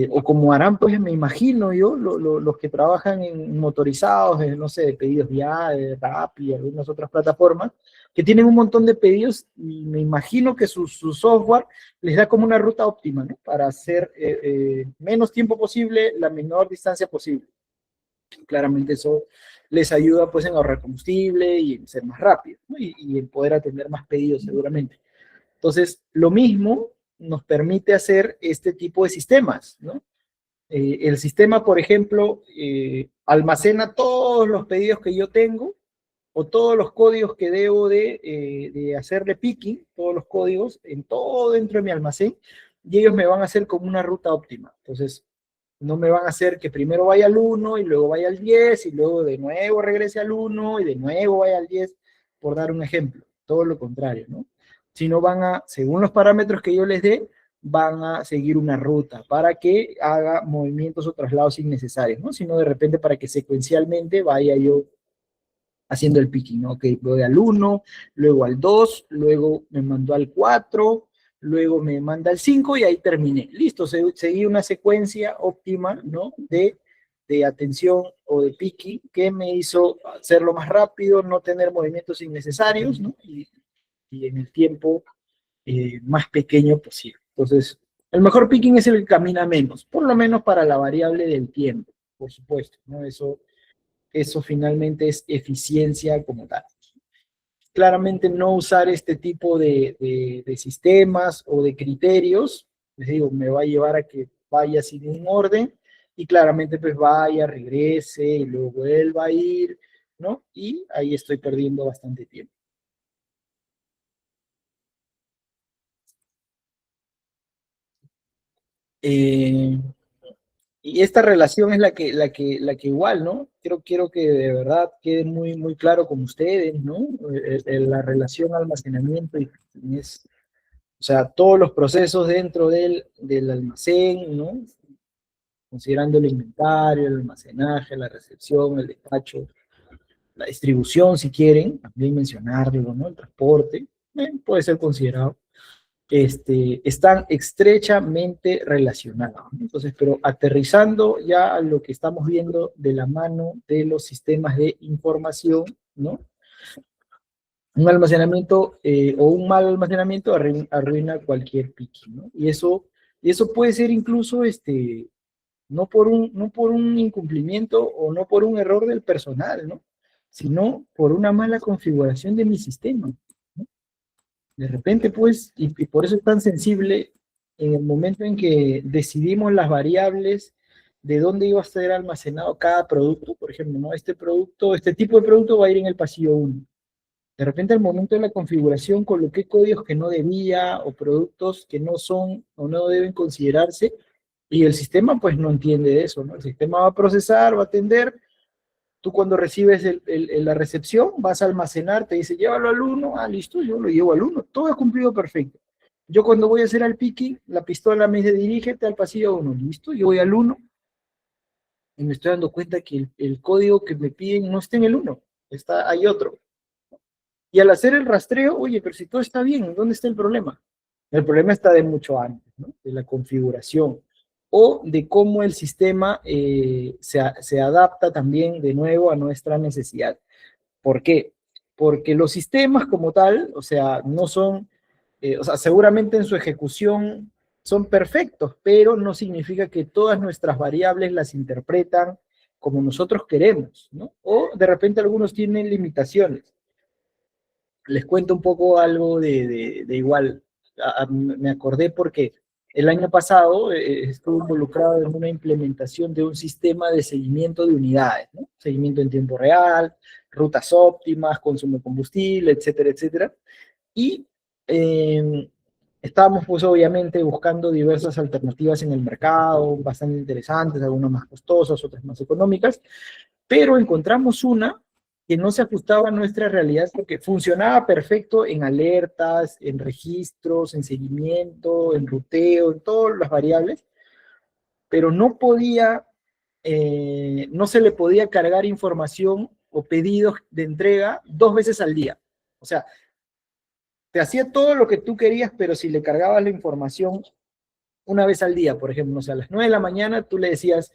O como harán, pues me imagino yo, los que trabajan en motorizados, no sé, de pedidos ya, de Rappi y algunas otras plataformas, que tienen un montón de pedidos y me imagino que su software les da como una ruta óptima, ¿no? Para hacer menos tiempo posible, la menor distancia posible. Claramente eso les ayuda pues en ahorrar combustible y en ser más rápido, ¿no? Y en poder atender más pedidos seguramente. Entonces, lo mismo nos permite hacer este tipo de sistemas, ¿no? El sistema, por ejemplo, almacena todos los pedidos que yo tengo o todos los códigos que debo de hacerle picking, todos los códigos, en todo dentro de mi almacén, y ellos me van a hacer como una ruta óptima. Entonces, no me van a hacer que primero vaya al 1 y luego vaya al 10 y luego de nuevo regrese al 1 y de nuevo vaya al 10, por dar un ejemplo. Todo lo contrario, ¿no? Sino van a, según los parámetros que yo les dé, van a seguir una ruta para que haga movimientos o traslados innecesarios, ¿no? Sino de repente para que secuencialmente vaya yo haciendo el picking, ¿no? Ok, voy al 1, luego al 2, luego me mandó al 4, luego me manda al 5 y ahí terminé. Listo, seguí una secuencia óptima, ¿no? De atención o de picking que me hizo hacerlo más rápido, no tener movimientos innecesarios, ¿no? Y en el tiempo más pequeño posible. Entonces, el mejor picking es el que camina menos, por lo menos para la variable del tiempo, por supuesto, ¿no? Eso finalmente es eficiencia como tal. Claramente no usar este tipo de sistemas o de criterios, les digo, me va a llevar a que vaya sin un orden y claramente pues vaya, regrese y luego vuelva a ir, ¿no? Y ahí estoy perdiendo bastante tiempo. Eh, y esta relación es la que igual, ¿no? Quiero que de verdad quede muy, muy claro con ustedes, ¿no? La relación almacenamiento y es, o sea, todos los procesos dentro del almacén, ¿no? Considerando el inventario, el almacenaje, la recepción, el despacho, la distribución, si quieren, también mencionarlo, ¿no? El transporte, puede ser considerado, están estrechamente relacionados, ¿no? Entonces, pero aterrizando ya a lo que estamos viendo de la mano de los sistemas de información, ¿no? Un almacenamiento o un mal almacenamiento arruina cualquier picking, ¿no? Y eso puede ser incluso no por un incumplimiento o no por un error del personal, ¿no? Sino por una mala configuración de mi sistema, ¿no? De repente, pues, y por eso es tan sensible en el momento en que decidimos las variables de dónde iba a ser almacenado cada producto, por ejemplo, ¿no? Este tipo de producto va a ir en el pasillo 1. De repente, al momento de la configuración, coloqué códigos que no debía o productos que no son o no deben considerarse, y el sistema pues no entiende eso, ¿no? El sistema va a procesar, va a atender. Tú cuando recibes la recepción, vas a almacenar, te dice, llévalo al 1, listo, yo lo llevo al 1, todo ha cumplido perfecto. Yo cuando voy a hacer al picking, la pistola me dice, dirígete al pasillo 1, listo, yo voy al 1, y me estoy dando cuenta que el código que me piden no está en el 1, hay otro. Y al hacer el rastreo, oye, pero si todo está bien, ¿dónde está el problema? El problema está de mucho antes, ¿no? De la configuración o de cómo el sistema se adapta también de nuevo a nuestra necesidad. ¿Por qué? Porque los sistemas como tal, o sea, no son, o sea, seguramente en su ejecución son perfectos, pero no significa que todas nuestras variables las interpretan como nosotros queremos, ¿no? O de repente algunos tienen limitaciones. Les cuento un poco algo de igual. Me acordé porque el año pasado estuve involucrado en una implementación de un sistema de seguimiento de unidades, ¿no? Seguimiento en tiempo real, rutas óptimas, consumo de combustible, etcétera, etcétera. Y eh, estábamos pues obviamente buscando diversas alternativas en el mercado, bastante interesantes, algunas más costosas, otras más económicas, pero encontramos una que no se ajustaba a nuestra realidad porque funcionaba perfecto en alertas, en registros, en seguimiento, en ruteo, en todas las variables, pero no se le podía cargar información o pedidos de entrega 2 veces al día. O sea, te hacía todo lo que tú querías, pero si le cargabas la información una vez al día, por ejemplo, o sea, a las 9 de la mañana tú le decías,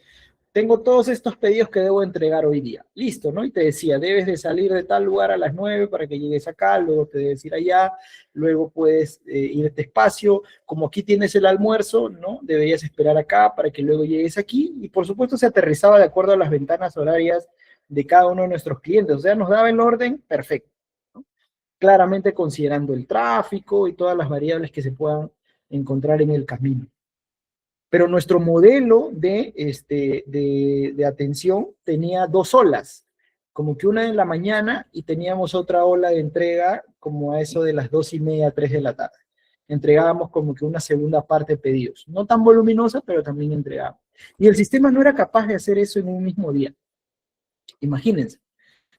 tengo todos estos pedidos que debo entregar hoy día. Listo, ¿no? Y te decía, debes de salir de tal lugar a las 9 para que llegues acá, luego te debes ir allá, luego puedes irte espacio, como aquí tienes el almuerzo, ¿no? Deberías esperar acá para que luego llegues aquí, y por supuesto se aterrizaba de acuerdo a las ventanas horarias de cada uno de nuestros clientes, o sea, nos daba el orden perfecto, ¿no? Claramente considerando el tráfico y todas las variables que se puedan encontrar en el camino. Pero nuestro modelo de atención tenía 2 olas, como que una en la mañana y teníamos otra ola de entrega como a eso de las 2:30, 3 de la tarde. Entregábamos como que una segunda parte de pedidos, no tan voluminosa, pero también entregábamos. Y el sistema no era capaz de hacer eso en un mismo día, imagínense.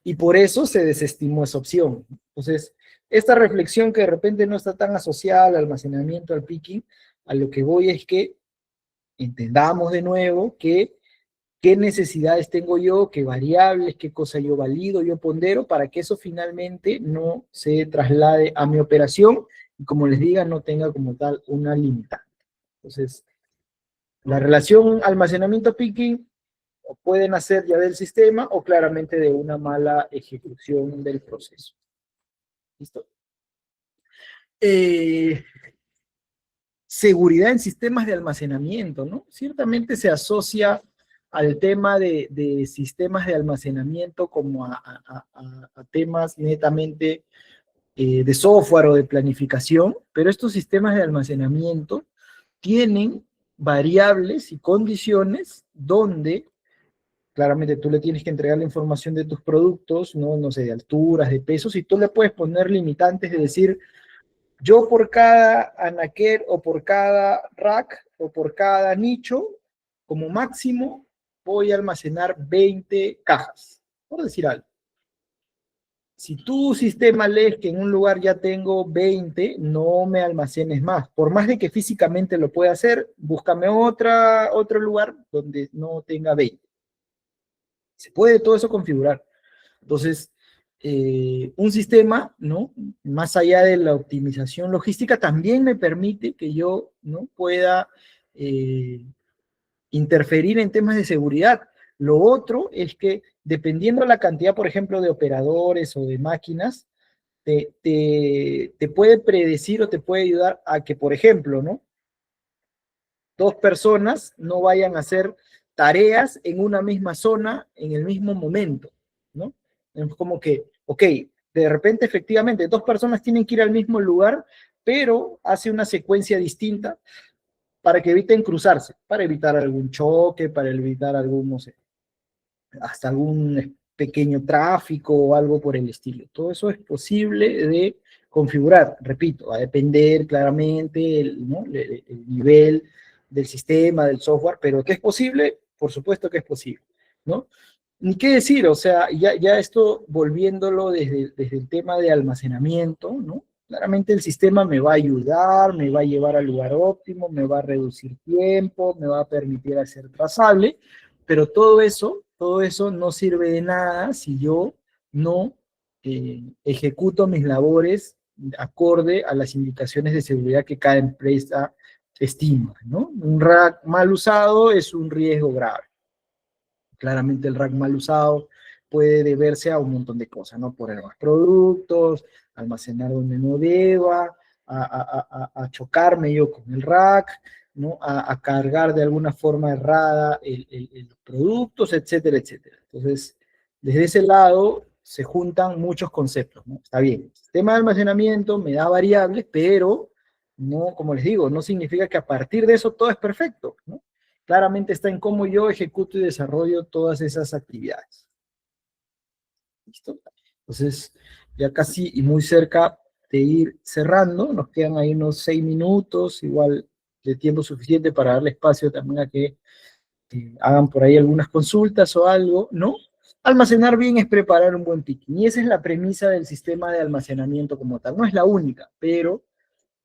Y por eso se desestimó esa opción. Entonces, esta reflexión que de repente no está tan asociada al almacenamiento, al picking, a lo que voy es que entendamos de nuevo qué necesidades tengo yo, qué variables, qué cosa yo valido, yo pondero, para que eso finalmente no se traslade a mi operación y, como les diga, no tenga como tal una limitante. Entonces, la relación almacenamiento-picking puede nacer ya del sistema o claramente de una mala ejecución del proceso. ¿Listo? Seguridad en sistemas de almacenamiento, ¿no? Ciertamente se asocia al tema de sistemas de almacenamiento como a temas netamente de software o de planificación, pero estos sistemas de almacenamiento tienen variables y condiciones donde claramente tú le tienes que entregar la información de tus productos, no sé, de alturas, de pesos, y tú le puedes poner limitantes de decir, yo por cada anaquel o por cada rack o por cada nicho, como máximo, voy a almacenar 20 cajas, por decir algo. Si tu sistema lees que en un lugar ya tengo 20, no me almacenes más. Por más de que físicamente lo pueda hacer, búscame otro lugar donde no tenga 20. Se puede todo eso configurar. Entonces, un sistema, ¿no? Más allá de la optimización logística, también me permite que yo, ¿no? Pueda interferir en temas de seguridad. Lo otro es que, dependiendo de la cantidad, por ejemplo, de operadores o de máquinas, te puede predecir o te puede ayudar a que, por ejemplo, ¿no? Dos personas no vayan a hacer tareas en una misma zona en el mismo momento, ¿no? Es como que, ok, de repente efectivamente dos personas tienen que ir al mismo lugar, pero hace una secuencia distinta para que eviten cruzarse, para evitar algún choque, para evitar algún, no sé, hasta algún pequeño tráfico o algo por el estilo. Todo eso es posible de configurar, repito, va a depender claramente ¿no? el nivel del sistema, del software, pero que es posible, por supuesto que es posible, ¿no? Ni qué decir, o sea, ya esto volviéndolo desde el tema de almacenamiento, ¿no? Claramente el sistema me va a ayudar, me va a llevar al lugar óptimo, me va a reducir tiempo, me va a permitir hacer trazable, pero todo eso no sirve de nada si yo no ejecuto mis labores acorde a las indicaciones de seguridad que cada empresa estima, ¿no? Un rack mal usado es un riesgo grave. Claramente el rack mal usado puede deberse a un montón de cosas, ¿no? Poner más productos, almacenar donde no deba, a chocarme yo con el rack, ¿no? A cargar de alguna forma errada los productos, etcétera, etcétera. Entonces, desde ese lado se juntan muchos conceptos, ¿no? Está bien, el sistema de almacenamiento me da variables, pero no, como les digo, no significa que a partir de eso todo es perfecto, ¿no? Claramente está en cómo yo ejecuto y desarrollo todas esas actividades. ¿Listo? Entonces, ya casi y muy cerca de ir cerrando, nos quedan ahí unos 6 minutos, igual de tiempo suficiente para darle espacio también a que hagan por ahí algunas consultas o algo, ¿no? Almacenar bien es preparar un buen picking, y esa es la premisa del sistema de almacenamiento como tal. No es la única, pero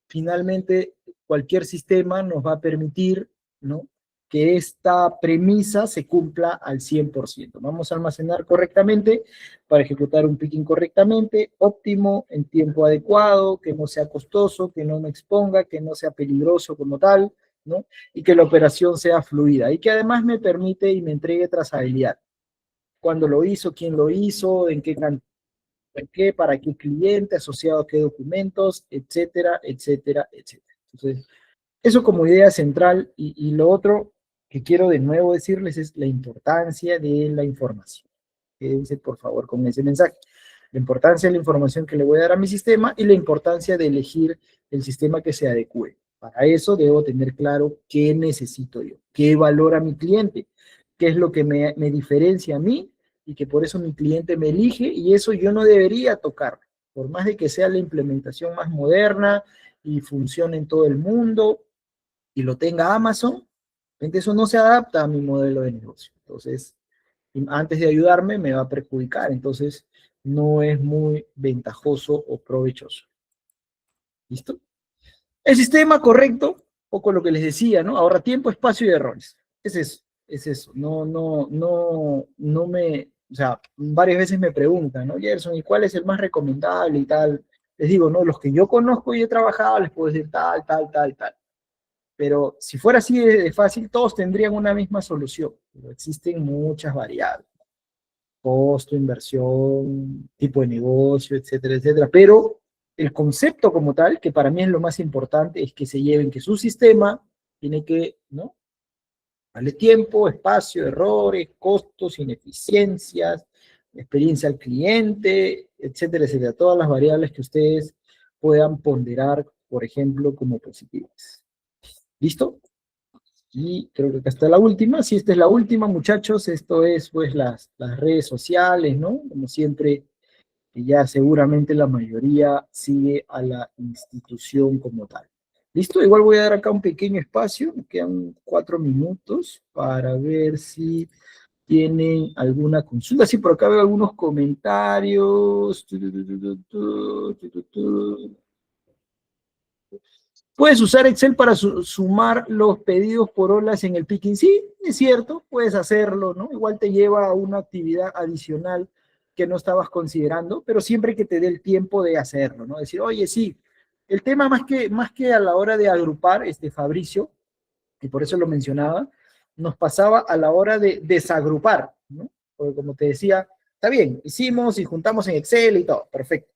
finalmente cualquier sistema nos va a permitir, ¿no? Que esta premisa se cumpla al 100%. Vamos a almacenar correctamente para ejecutar un picking correctamente, óptimo, en tiempo adecuado, que no sea costoso, que no me exponga, que no sea peligroso como tal, ¿no? Y que la operación sea fluida y que además me permite y me entregue trazabilidad. ¿Cuándo lo hizo? ¿Quién lo hizo? ¿En qué cantidad? ¿Qué? ¿Para qué cliente? ¿Asociado a qué documentos? Etcétera, etcétera, etcétera. Entonces, eso como idea central y lo otro que quiero de nuevo decirles es la importancia de la información. Quédense por favor con ese mensaje. La importancia de la información que le voy a dar a mi sistema y la importancia de elegir el sistema que se adecue. Para eso debo tener claro qué necesito yo, qué valora mi cliente, qué es lo que me diferencia a mí y que por eso mi cliente me elige y eso yo no debería tocar, por más de que sea la implementación más moderna y funcione en todo el mundo y lo tenga Amazon, eso no se adapta a mi modelo de negocio. Entonces, antes de ayudarme, me va a perjudicar. Entonces, no es muy ventajoso o provechoso. ¿Listo? El sistema correcto, poco lo que les decía, ¿no? Ahorra tiempo, espacio y errores. Es eso, es eso. No me, o sea, varias veces me preguntan, ¿no, Gerson, ¿y cuál es el más recomendable y tal? Les digo, no, los que yo conozco y he trabajado, les puedo decir tal, tal, tal, tal. Pero si fuera así de fácil, todos tendrían una misma solución. Pero existen muchas variables. Costo, inversión, tipo de negocio, etcétera, etcétera. Pero el concepto como tal, que para mí es lo más importante, es que se lleven que su sistema tiene que, ¿no? Darle tiempo, espacio, errores, costos, ineficiencias, experiencia al cliente, etcétera, etcétera. Todas las variables que ustedes puedan ponderar, por ejemplo, como positivas. ¿Listo? Y creo que acá está la última. Si esta es la última, muchachos, esto es pues las redes sociales, ¿no? Como siempre, ya seguramente la mayoría sigue a la institución como tal. ¿Listo? Igual voy a dar acá un pequeño espacio, me quedan 4 minutos para ver si tienen alguna consulta. Sí, por acá veo algunos comentarios. ¿Puedes usar Excel para sumar los pedidos por olas en el picking? Sí, es cierto, puedes hacerlo, ¿no? Igual te lleva a una actividad adicional que no estabas considerando, pero siempre que te dé el tiempo de hacerlo, ¿no? Decir, oye, sí, el tema más que a la hora de agrupar, Fabricio, y por eso lo mencionaba, nos pasaba a la hora de desagrupar, ¿no? Porque como te decía, está bien, hicimos y juntamos en Excel y todo, perfecto.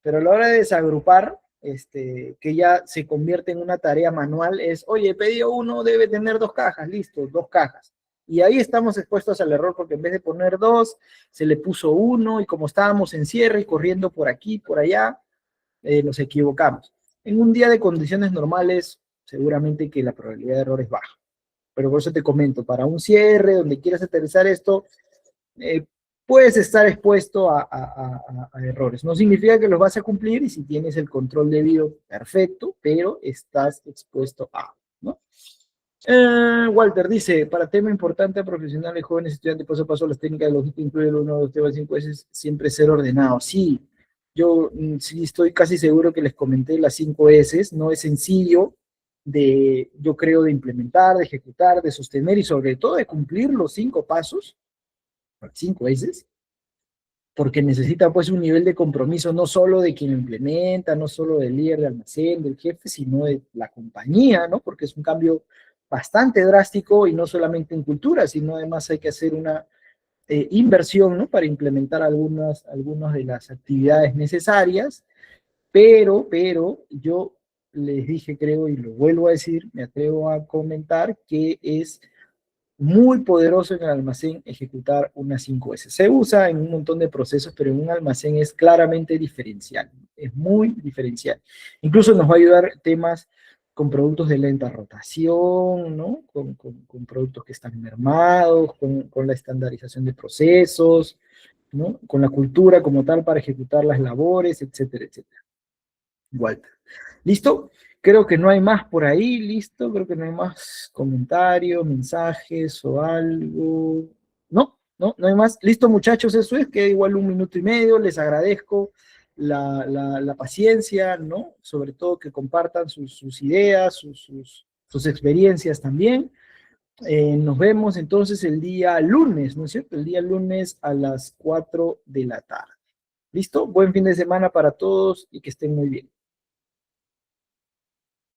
pero a la hora de desagrupar, que ya se convierte en una tarea manual, es, oye, pedido uno debe tener 2 cajas, listo, 2 cajas. Y ahí estamos expuestos al error porque en vez de poner 2, se le puso 1 y como estábamos en cierre y corriendo por aquí, por allá, nos equivocamos. En un día de condiciones normales, seguramente que la probabilidad de error es baja. Pero por eso te comento, para un cierre donde quieras aterrizar esto, eh, puedes estar expuesto a errores. No significa que los vas a cumplir y si tienes el control debido, perfecto, pero estás expuesto a, ¿no? Walter dice, para tema importante, profesionales, jóvenes, estudiantes, paso a paso, las técnicas de logística incluye el 1, 2, 3, 5 S, siempre ser ordenado. Sí, yo sí estoy casi seguro que les comenté las 5 S, no es sencillo yo creo, de implementar, de ejecutar, de sostener y sobre todo de cumplir los 5 pasos, 5 S, porque necesita pues un nivel de compromiso no solo de quien lo implementa, no solo del líder de almacén, del jefe, sino de la compañía, ¿no? Porque es un cambio bastante drástico y no solamente en cultura, sino además hay que hacer una inversión, ¿no? Para implementar algunas de las actividades necesarias, pero yo les dije, creo, y lo vuelvo a decir, me atrevo a comentar que es muy poderoso en el almacén ejecutar una 5S. Se usa en un montón de procesos, pero en un almacén es claramente diferencial, es muy diferencial. Incluso nos va a ayudar temas con productos de lenta rotación, ¿no? Con productos que están mermados, con la estandarización de procesos, ¿no? Con la cultura como tal para ejecutar las labores, etcétera, etcétera. Walter. ¿Listo? Creo que no hay más por ahí, listo. Creo que no hay más comentarios, mensajes o algo. No hay más. Listo, muchachos, eso es. Queda igual 1 minuto y medio. Les agradezco la paciencia, ¿no? Sobre todo que compartan sus ideas, sus experiencias también. Nos vemos entonces el día lunes, ¿no es cierto? El día lunes a las 4 de la tarde. ¿Listo? Buen fin de semana para todos y que estén muy bien.